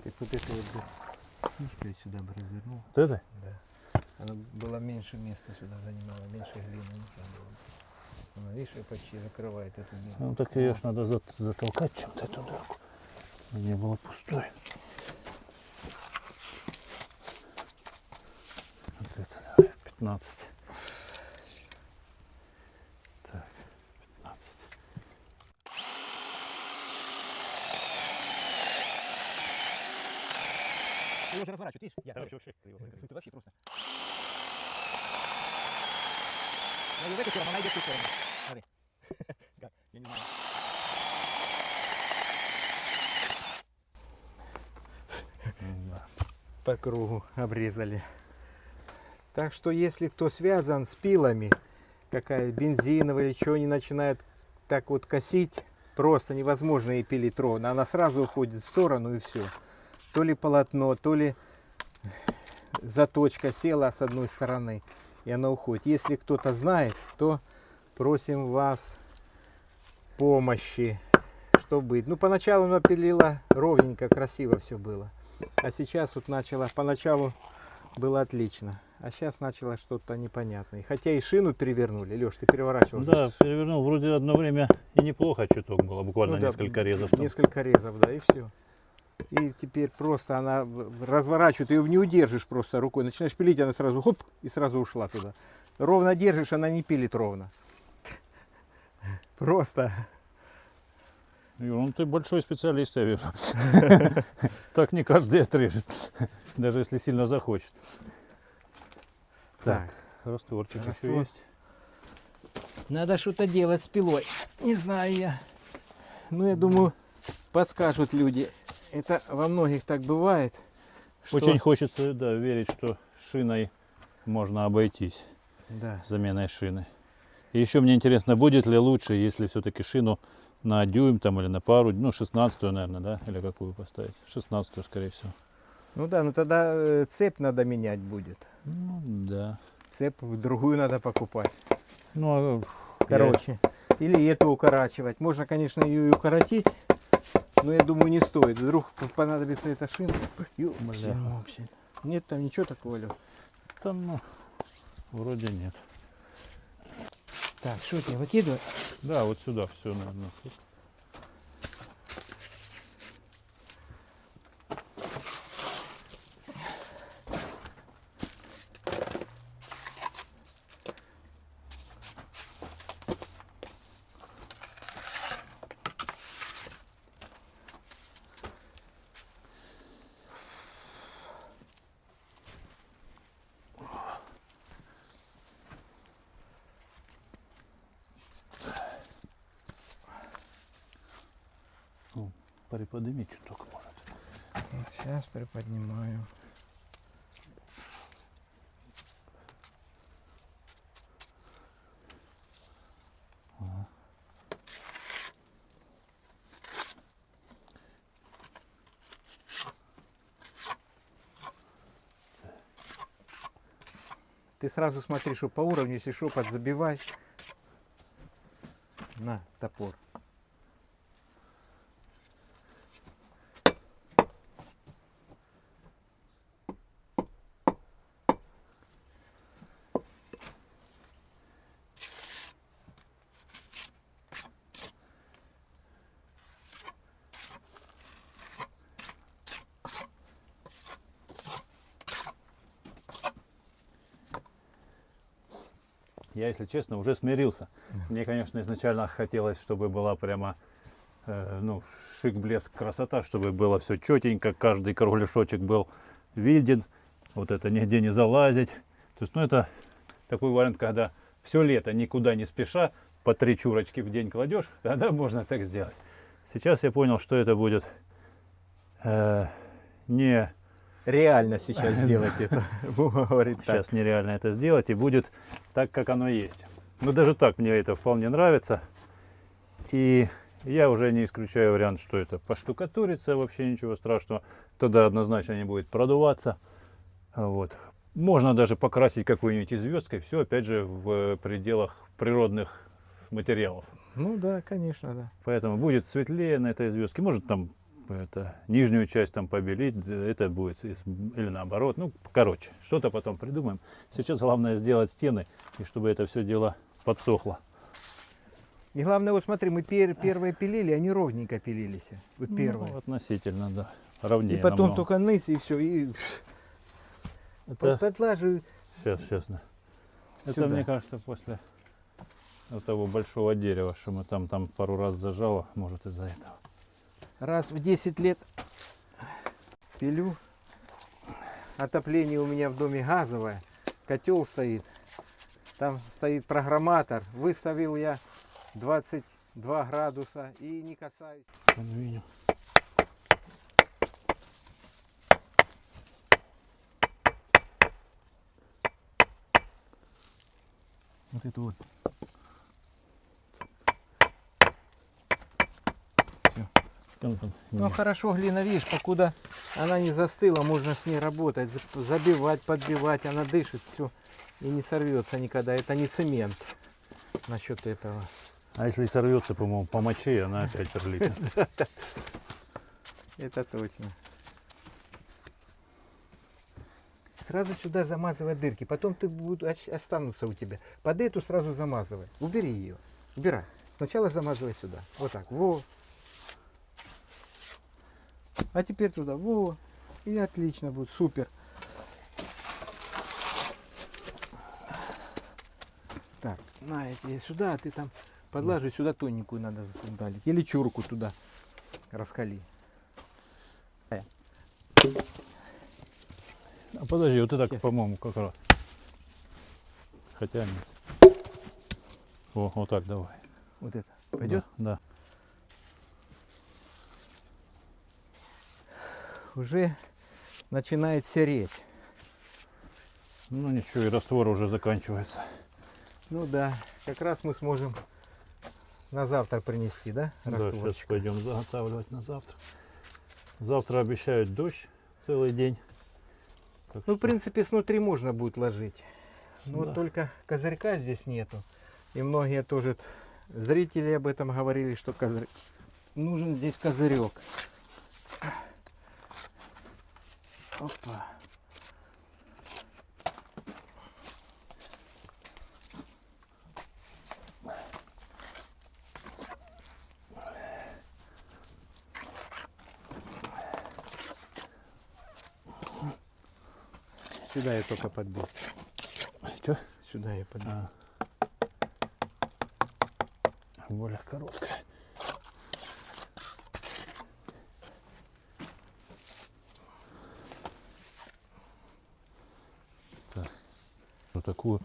Так вот это вот бы книжкой сюда бы развернул. Вот это? Да. Она было меньше места сюда занимала, меньше глины нужно было. Она, видишь, почти закрывает эту глину. Ну так ее ж надо затолкать чем-то эту дырку. Чтобы не было пустой. Вот это давай, 15. Так, 15. Ты его уже разворачиваешь, видишь? Я, Вообще криво. ты вообще просто. Я в эту сторону, она идет в ту сторону. Смотри. Как? Я не знаю. Да. По кругу обрезали. Так что если кто связан с пилами, какая бензиновая или что, они начинают так вот косить, просто невозможно ей пилить ровно. Она сразу уходит в сторону и все. То ли полотно, то ли заточка села с одной стороны, и она уходит. Если кто-то знает, то просим вас помощи, что быть. Ну, поначалу она пилила ровненько, красиво все было. А сейчас вот начала, поначалу было отлично, а сейчас начало что-то непонятное. Хотя и шину перевернули. Леш, ты переворачивал? Да, же? перевернул. Вроде одно время и неплохо чуток было. Буквально Ну да, несколько резов. там. Несколько резов, да, и все. И теперь просто она разворачивает, ее не удержишь просто рукой. Начинаешь пилить, она сразу хоп, и сразу ушла туда. Ровно держишь, она не пилит ровно. Просто. Юр, ну ты большой специалист, я вижу. Так не каждый отрежет. Даже если сильно захочет. Так, Растворчик еще раствор. есть. Надо что-то делать с пилой. Не знаю я. Ну, я думаю, подскажут люди. Это во многих так бывает. Что... Очень хочется, да, верить, что шиной можно обойтись. Да. Заменой шины. И еще мне интересно, будет ли лучше, если все-таки шину на дюйм там или на пару, ну 16-ю, наверное, да, или какую поставить? 16-ю, скорее всего. Ну да, ну тогда цепь надо менять будет. Ну да. Цепь другую надо покупать. Ну, Короче. Или эту укорачивать. Можно, конечно, ее и укоротить, но я думаю, не стоит. Вдруг понадобится эта шина. Бля. Нет там ничего такого, Лёх. там, ну, вроде нет. Так, что тебе выкидывать? Да, вот сюда все, наверное. Ну, приподними чуток, может. Вот сейчас приподнимаю. Ты сразу смотри, что по уровню, если что, подзабивай. На, топор. Я, если честно, уже смирился. Мне, конечно, изначально хотелось, чтобы была прямо ну, шик, блеск, красота, чтобы было все четенько, каждый кругляшочек был виден, вот это нигде не залазить. То есть, ну, это такой вариант, когда все лето никуда не спеша, по 3 чурочки в день кладешь, тогда можно так сделать. Сейчас я понял, что это будет не... Реально сейчас сделать это. Вова говорит так. Сейчас нереально это сделать, и будет так, как оно есть. Но даже так мне это вполне нравится. И я уже не исключаю вариант, что это поштукатурится, вообще ничего страшного. Тогда однозначно не будет продуваться. Вот. Можно даже покрасить какой-нибудь звездкой. Все, опять же, в пределах природных материалов. Ну да, конечно, да. Поэтому будет светлее на этой звездке. Может там это, нижнюю часть там побелить, это будет или наоборот. Ну, короче, что-то потом придумаем. Сейчас главное сделать стены, и чтобы это все дело подсохло. И главное, вот смотри, мы первые пилили, они ровненько пилились. Вот первые. Ну, относительно, да. Ровнее И потом намного. только низ, и все. И Это... подлаживаю. Сейчас, честно. Это, Сюда. мне кажется, после вот того большого дерева, что мы там пару раз зажало, может из-за этого. Раз в 10 лет пилю. Отопление у меня в доме газовое. Котел стоит. Там стоит программатор. Выставил я 22 градуса и не касаюсь. Подвинем. Вот это вот. Ну хорошо, глина, видишь, покуда она не застыла, можно с ней работать, забивать, подбивать, она дышит, все, и не сорвется никогда. Это не цемент насчет этого. А если и сорвется, по-моему, по моче, она опять прилипнет. Это точно. Сразу сюда замазывай дырки, потом ты останутся у тебя. Под эту сразу замазывай. Убери ее. Убирай. Сначала замазывай сюда. Вот так. Во. А теперь туда. Во. И отлично будет. Супер. Так, на эти сюда, а ты там подлаживай, сюда тоненькую надо засандалить. Или чурку туда раскали. А подожди, вот это, Сейчас. по-моему, как раз. Хотя нет. О, вот так давай. Вот это. Пойдет? Да. Уже начинает сереть. Ну ничего, и раствор уже заканчивается. Ну да, как раз мы сможем на завтра принести, да, Да, сейчас растворчик? пойдем заготавливать на завтра. Завтра обещают дождь целый день. Так Ну, в что принципе, снутри можно будет ложить. Но Да. вот только козырька здесь нету. И многие тоже зрители об этом говорили, что нужен здесь козырек. Опа. Сюда я только подбил. Что? Сюда я подбил. Более короткая. Так. Вот такую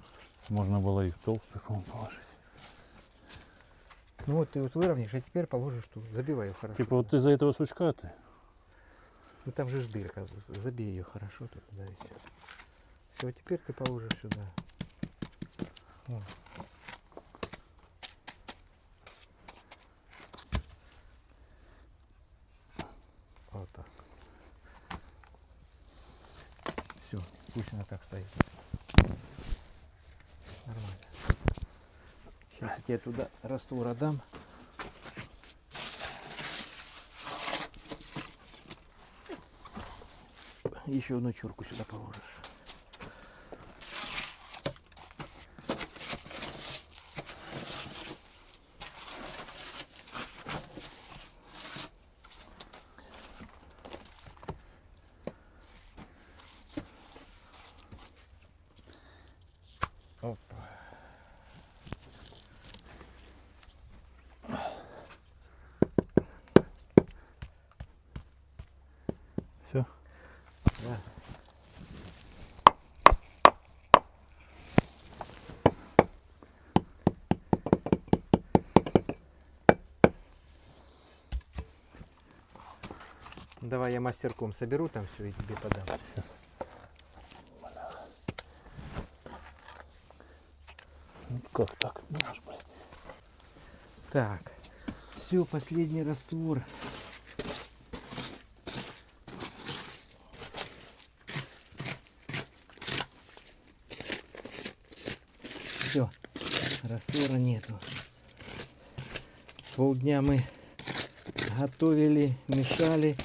можно было и в толстую, по-моему, положить. Ну вот ты вот выровняешь, а теперь положишь тут. Забивай ее хорошо. Типа вот из-за этого сучка ты. Ну там же ж дырка. Забей ее хорошо туда, да, и все. Все, теперь ты положишь сюда. О. Вот так. Все, пусть она так стоит. Нормально. Сейчас я тебе туда раствора дам. Еще одну чурку сюда положишь. Опа. Все. Да. Давай я мастерком соберу там все и тебе подам. Ну, как так? Наш, блин. Так, все, последний раствор. Все, раствора нету. Полдня мы готовили, мешали,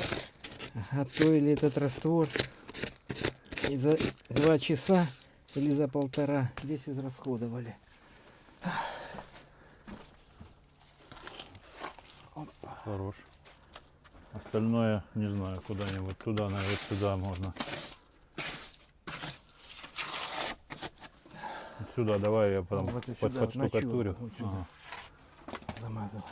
готовили этот раствор. И за 2 часа или за 1,5 весь израсходовали. Хорош. Остальное, не знаю, куда-нибудь туда, наверное, сюда можно. Вот сюда давай я потом Вот и под сюда, на штукатурю. чур, вот сюда. Ага. Замазывай.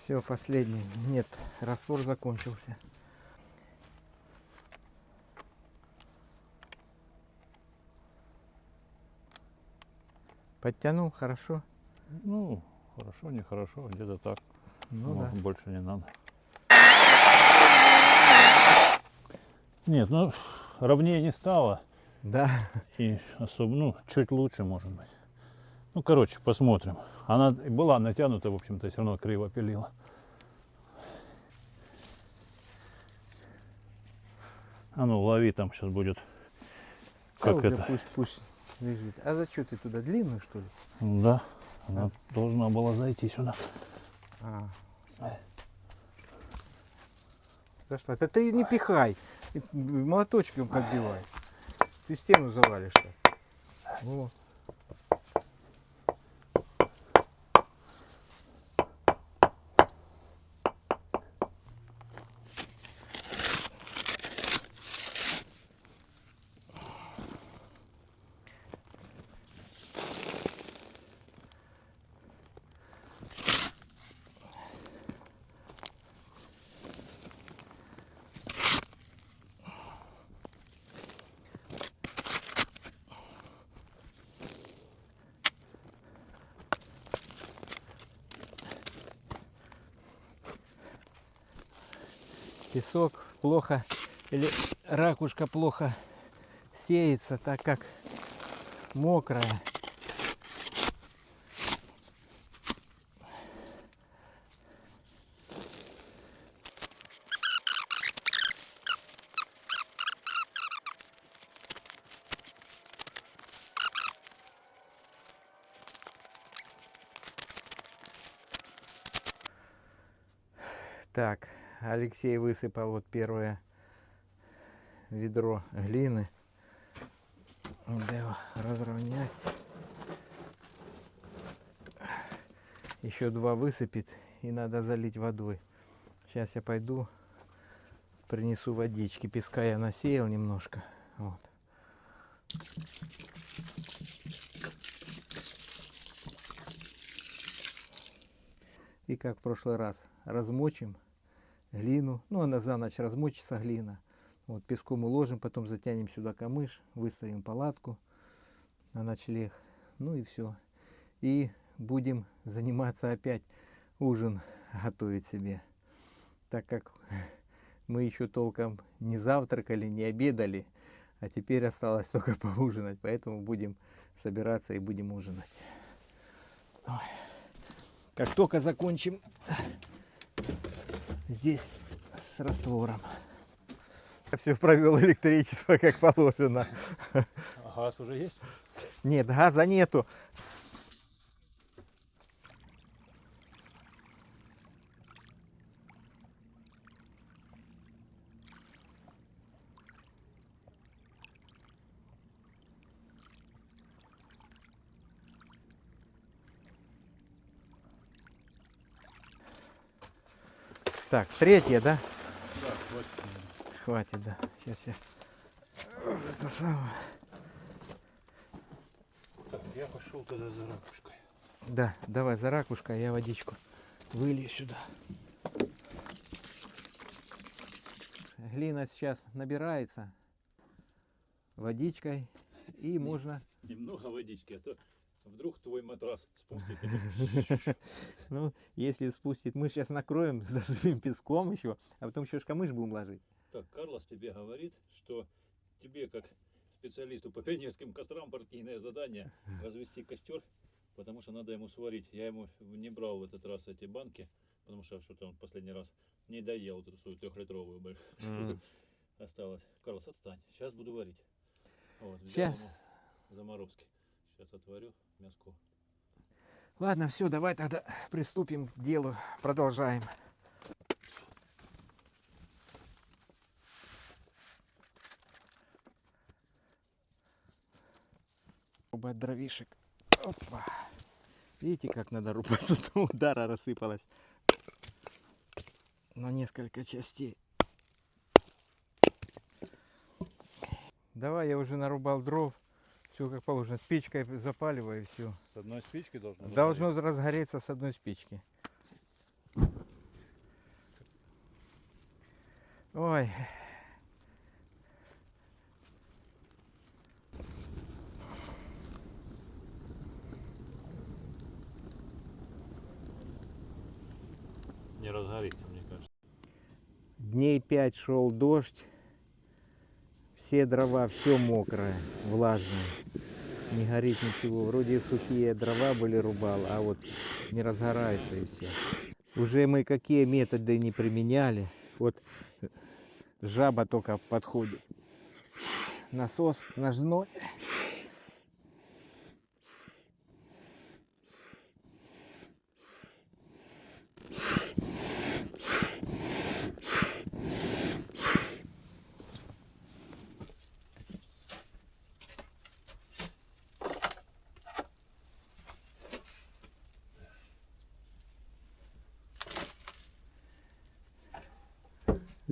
Все, последний. Нет, раствор закончился. Подтянул, хорошо? Ну, хорошо, нехорошо, где-то так. Ну Может, да. больше не надо. Нет, ну, ровнее не стало. Да. И особо, ну, чуть лучше, может быть. Ну, короче, посмотрим. Она была натянута, в общем-то, все равно криво пилила. А ну, лови, там сейчас будет. Да Как уже это? пусть лежит. А за что ты туда? Длинную, что ли? Да, она должна была зайти сюда. А. Зашла. Да ты не пихай. Ты молоточком подбивай. Ты стену завалишь-то. Во. Песок плохо или ракушка плохо сеется, так как мокрая. Так, Алексей высыпал вот первое ведро глины. Надо его разровнять. Еще 2 высыпет и надо залить водой. Сейчас я пойду принесу водички. Песка я насеял немножко. Вот. И как в прошлый раз размочим глину. Ну, она за ночь размочится глина. Вот песком уложим, потом затянем сюда камыш, выставим палатку на ночлег. Ну и все. И будем заниматься опять ужин готовить себе. Так как мы еще толком не завтракали, не обедали, а теперь осталось только поужинать. Поэтому будем собираться и будем ужинать. Ой. Как только закончим здесь с раствором. Все провел электричество как положено. А газ уже есть? Нет, газа нету. Так, третья, да? Да, хватит. Хватит, да. Сейчас я... Это самое. Так, я пошел тогда за ракушкой. Да, давай за ракушкой, я водичку вылью сюда. Глина сейчас набирается водичкой и можно... Немного водички, а то вдруг твой матрас спустит. Ну, если спустит, мы сейчас накроем, засыпем песком еще, а потом еще камыш будем ложить. Так, Карлос тебе говорит, что тебе, как специалисту по пионерским кострам, партийное задание развести костер, потому что надо ему сварить. Я ему не брал в этот раз эти банки, потому что что-то он последний раз не доел эту свою 3-литровую большую. Осталось. Карлос, отстань. Сейчас буду варить. Вот, взял Сейчас. ему заморозки. Сейчас отварю мяско. Ладно, все, давай тогда приступим к делу, продолжаем. Рубать дровишек. Опа. Видите, как надо рубать? С одного удара рассыпалось на несколько частей. Давай, я уже нарубал дров. Все как положено. Спичкой запаливаю и все. С одной спички должно Должно разгореться с одной спички. Ой. не разгорится, мне кажется. Дней 5 шел дождь. Все дрова, все мокрое, влажное. Не горит ничего. Вроде сухие дрова были рубал, а вот не разгорается и все. Уже мы какие методы не применяли. Вот жаба только подходит. Насос ножной.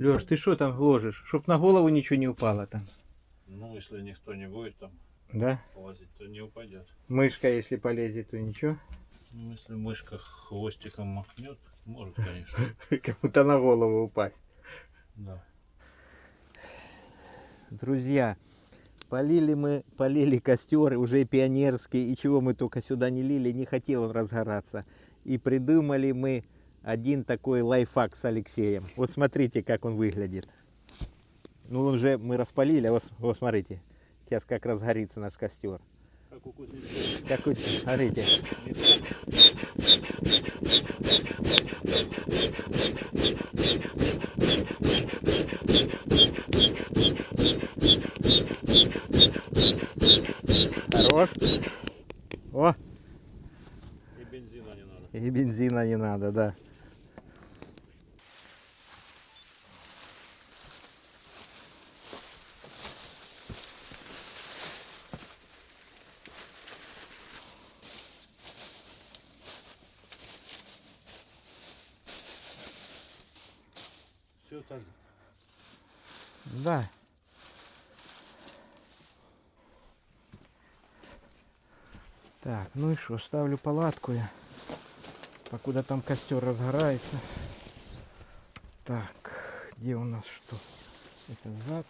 Лёш, ты что там ложишь? Чтоб на голову ничего не упало там. Ну, если никто не будет там Да? лазить, то не упадет. Мышка, если полезет, то ничего. Ну, если мышка хвостиком махнет, может, конечно. Кому-то на голову упасть. Да. Друзья, полили костер, уже пионерский, и чего мы только сюда не лили, не хотел он разгораться. И придумали мы один такой лайфхак с Алексеем. Вот смотрите, как он выглядит. Ну, он же мы распалили, а вот смотрите, сейчас как разгорится наш костер. Как у кузнеца. Как вот, смотрите. Хорош. О, И бензина не надо. и бензина не надо, да. Все так. Да. Так, ну и что, ставлю палатку я, покуда там костер разгорается. Так, где у нас что? Это зад.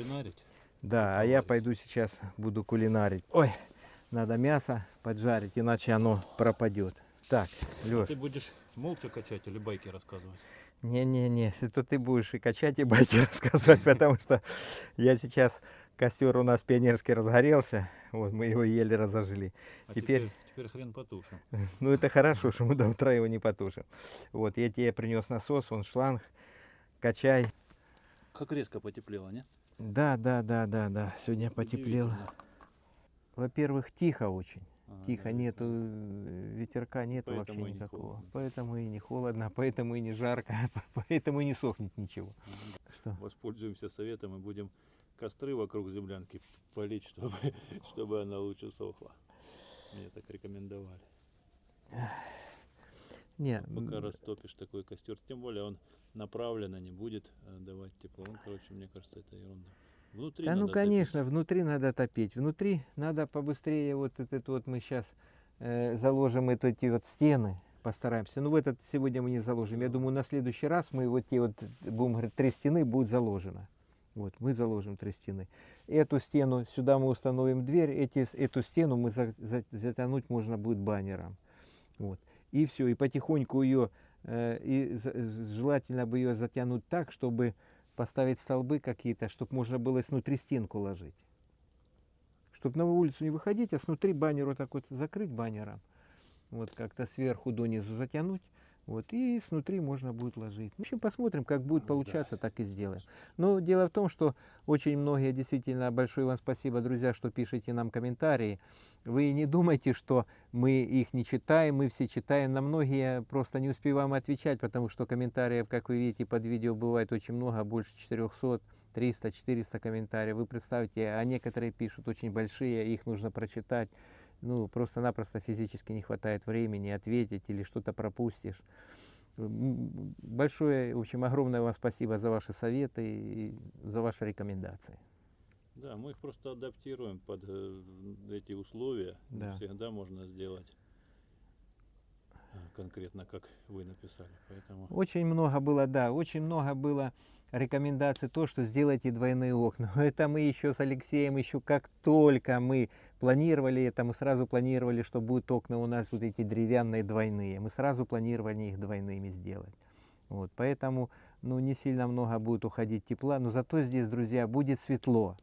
кулинарить. Да, а я пойду сейчас буду кулинарить. Ой, надо мясо поджарить, иначе оно пропадет. Так, Леш. Ты будешь молча качать или байки рассказывать? Не-не-не, это ты будешь и качать, и байки рассказывать, потому что я сейчас, костер у нас пионерский разгорелся, вот мы его еле разожгли. А Теперь, теперь хрен потушим. ну это хорошо, что мы до утра его не потушим. Вот, я тебе принес насос, он шланг, качай. Как резко потеплело, не? Да, сегодня потеплело. Удивительно. Во-первых, тихо очень. Ага, Тихо, да, нету да. ветерка, нету Поэтому вообще и не никакого. холодно. Поэтому и не холодно, поэтому и не жарко, поэтому и не сохнет ничего. Что? Воспользуемся советом и будем костры вокруг землянки полить, чтобы она лучше сохла. Мне так рекомендовали. Не, Пока растопишь такой костер, тем более он направленно не будет давать тепло. Ну, короче, мне кажется, это ерунда. Внутри да ну надо конечно, топить. внутри надо топить. Внутри надо побыстрее вот этот вот мы сейчас заложим эти вот стены, постараемся. Ну в этот сегодня мы не заложим. Я Да. думаю, на следующий раз мы вот те вот, будем говорить, 3 стены будет заложено. Вот, мы заложим 3 стены. Эту стену, сюда мы установим дверь, эту стену мы затянуть можно будет баннером. Вот. И все, и потихоньку ее, желательно бы ее затянуть так, чтобы поставить столбы какие-то, чтобы можно было снутри стенку ложить. Чтобы на улицу не выходить, а снутри баннер вот так вот закрыть баннером. Вот как-то сверху донизу затянуть. Вот, и снутри можно будет ложить. В общем, посмотрим, как будет получаться, так и сделаем. Но дело в том, что очень многие, действительно, большое вам спасибо, друзья, что пишете нам комментарии. Вы не думайте, что мы их не читаем, мы все читаем. На многие просто не успеваем отвечать, потому что комментариев, как вы видите, под видео бывает очень много, больше 400, 300, 400 комментариев. Вы представьте, а некоторые пишут очень большие, их нужно прочитать. Ну, просто-напросто физически не хватает времени ответить или что-то пропустишь. Большое, в общем, огромное вам спасибо за ваши советы и за ваши рекомендации. Да, мы их просто адаптируем под эти условия. Да. Не всегда можно сделать конкретно, как вы написали. Поэтому Очень много было, да, очень много было рекомендаций, то, что сделайте двойные окна. Это мы еще с Алексеем, еще как только мы планировали это, мы сразу планировали, что будут окна у нас вот эти деревянные двойные. Мы сразу планировали их двойными сделать. Вот, поэтому, ну, не сильно много будет уходить тепла, но зато здесь, друзья, будет светло.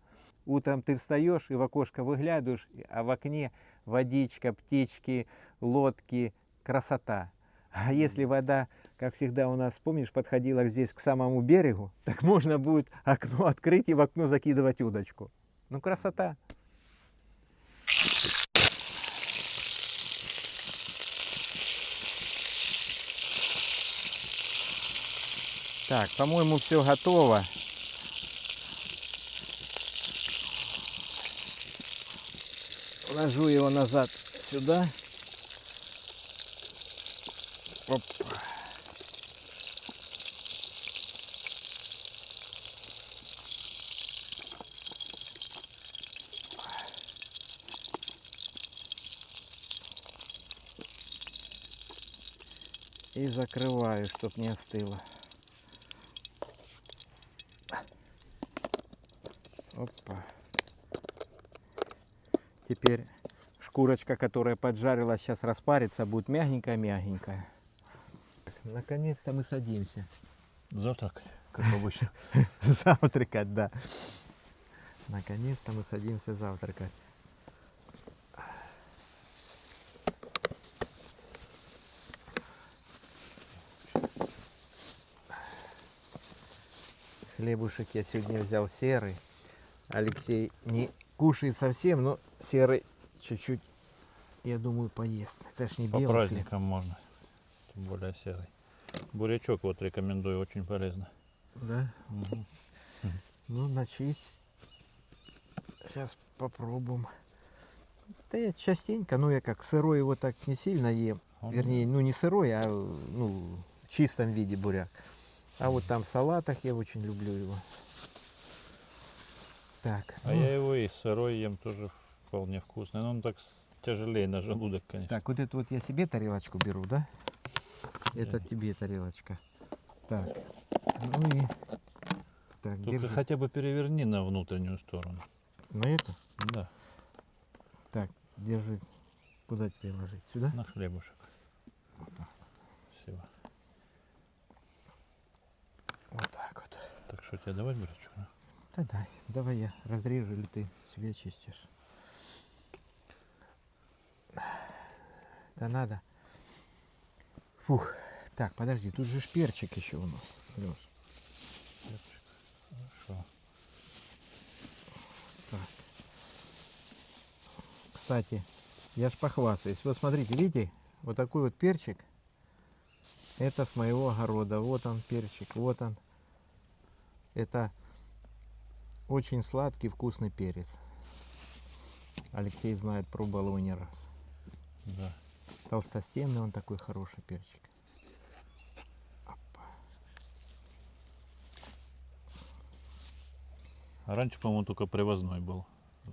Утром ты встаешь и в окошко выглядываешь, а в окне водичка, птички, лодки, красота. А если вода, как всегда у нас, помнишь, подходила здесь к самому берегу, так можно будет окно открыть и в окно закидывать удочку. Ну, красота. Так, по-моему, все готово. Ложу его назад сюда. Оп. И закрываю, чтоб не остыло. Опа. Теперь шкурочка, которая поджарилась, сейчас распарится, будет мягенькая-мягенькая. Наконец-то мы садимся. завтракать, как обычно. Завтракать, да. Наконец-то мы садимся завтракать. Хлебушек я сегодня взял серый. Алексей не кушает совсем, но серый чуть-чуть, я думаю, поест. Это ж не По белый хлеб. праздникам можно, тем более серый. Бурячок вот рекомендую, очень полезно. Да? Мгм. Ну, начись. Сейчас попробуем. Да я частенько, ну я как сырой его так не сильно ем. Он- Вернее, ну не сырой, а ну, в чистом виде буряк. А вот там в салатах я очень люблю его. Так, А я его и сырой ем тоже вполне вкусный. Но он так тяжелее на желудок, конечно. так, вот это вот я себе тарелочку беру, да? Это Да. тебе тарелочка. Так, ну и Так, Только держи. хотя бы переверни на внутреннюю сторону. На это? Да, Так, держи. Куда тебе ложить? Сюда? на хлебушек. Все. Вот так вот. Так что тебе давать брючку? Да? Да дай, давай я разрежу, или ты себе чистишь. Да надо. Фух. Так, подожди, тут же ж перчик еще у нас, Леш. Перчик. Хорошо. Так. Кстати, я ж похвастаюсь. Вот смотрите, видите, вот такой вот перчик. Это с моего огорода. Вот он перчик, вот он. Это очень сладкий, вкусный перец. Алексей знает, пробовал его не раз. Да. Толстостенный он такой хороший перчик. Опа. А раньше, по-моему, только привозной был.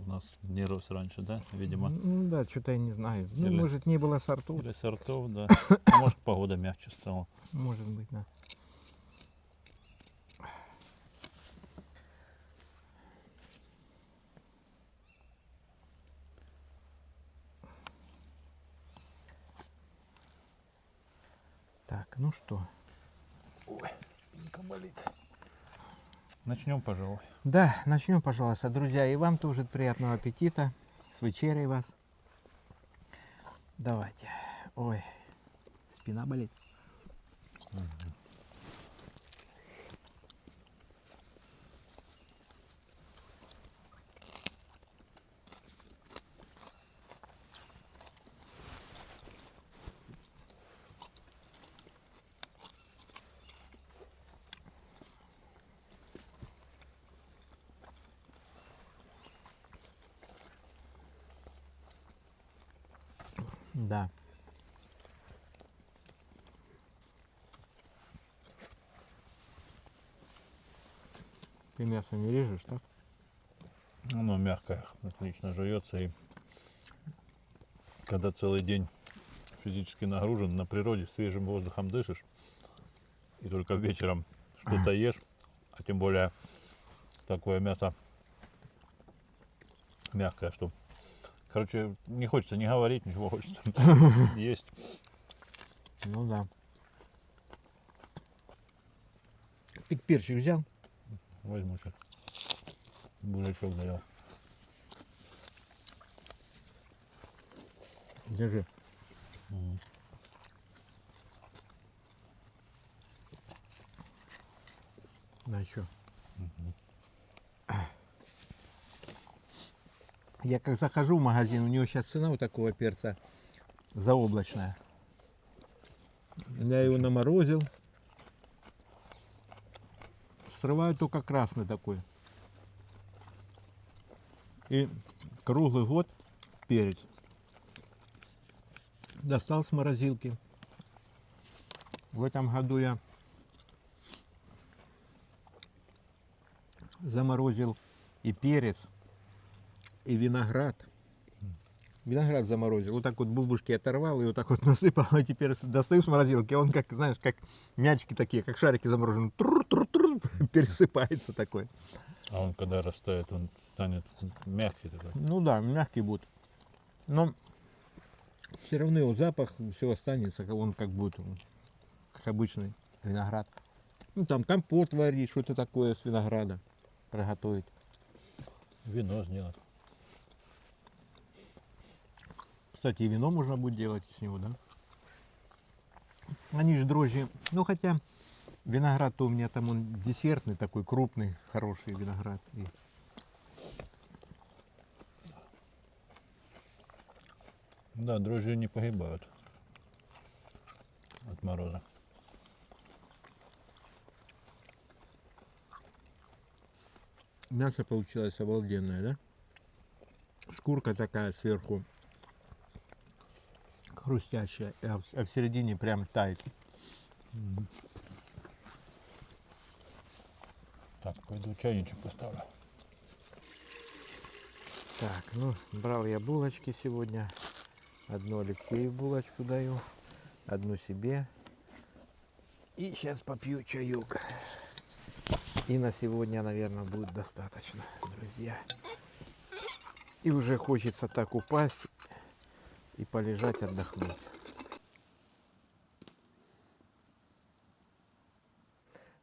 У нас не рос раньше, да? Видимо. Ну да, что-то я не знаю. Ну, Или- может, не было сортов. Или сортов, да. А может, погода мягче стала. Может быть, да. Так, ну что. Ой, спинка болит. Начнем, пожалуй. Да, начнем, пожалуйста, друзья. И вам тоже приятного аппетита. С вечерей вас. Давайте. Ой, спина болит. Да. Ты мясо не режешь, так? Оно мягкое, отлично жуется. И когда целый день физически нагружен, на природе свежим воздухом дышишь, и только вечером что-то ешь, а тем более такое мясо мягкое, что... Короче, не хочется не говорить, ничего, хочется есть. Ну да. Ты перчик взял? Возьму сейчас. Бурячок доел. Держи. На что? Я как захожу в магазин, у него сейчас цена у такого перца заоблачная. Я его наморозил. Срываю только красный такой. И круглый год перец. Достал с морозилки. В этом году я заморозил и перец, и виноград. Виноград заморозил. Вот так вот бубушки оторвал и вот так вот насыпал. И теперь достаю с морозилки. Он как, знаешь, как мячики такие, как шарики заморожены. Тур-тур-тур, пересыпается такой. А он когда растает, он станет мягкий такой. Ну да, мягкий будет. Но все равно его запах, все останется. Он как будет, как обычный виноград. Ну там компот варить, что-то такое с винограда приготовить. Вино сделать. Кстати, и вино можно будет делать из него, да? Они же дрожжи. Ну хотя виноград-то у меня там он десертный такой, крупный, хороший виноград. И Да, дрожжи не погибают от мороза. мясо получилось обалденное, да? Шкурка такая сверху хрустящая, а в середине прям тает. Так, пойду чайничек поставлю. Так, ну, брал я булочки сегодня. Одну Алексею булочку даю, одну себе. И сейчас попью чаек. И на сегодня, наверное, будет достаточно, друзья. И уже хочется так упасть и полежать, отдохнуть.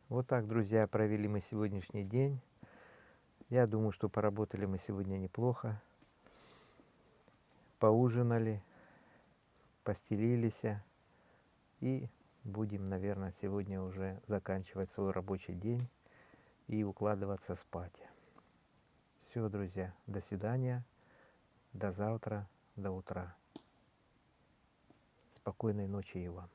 Вот так, друзья, провели мы сегодняшний день. Я думаю, что поработали мы сегодня неплохо. Поужинали, постелились. И будем, наверное, сегодня уже заканчивать свой рабочий день и укладываться спать. Все, друзья, до свидания, до завтра, до утра. Спокойной ночи и вам.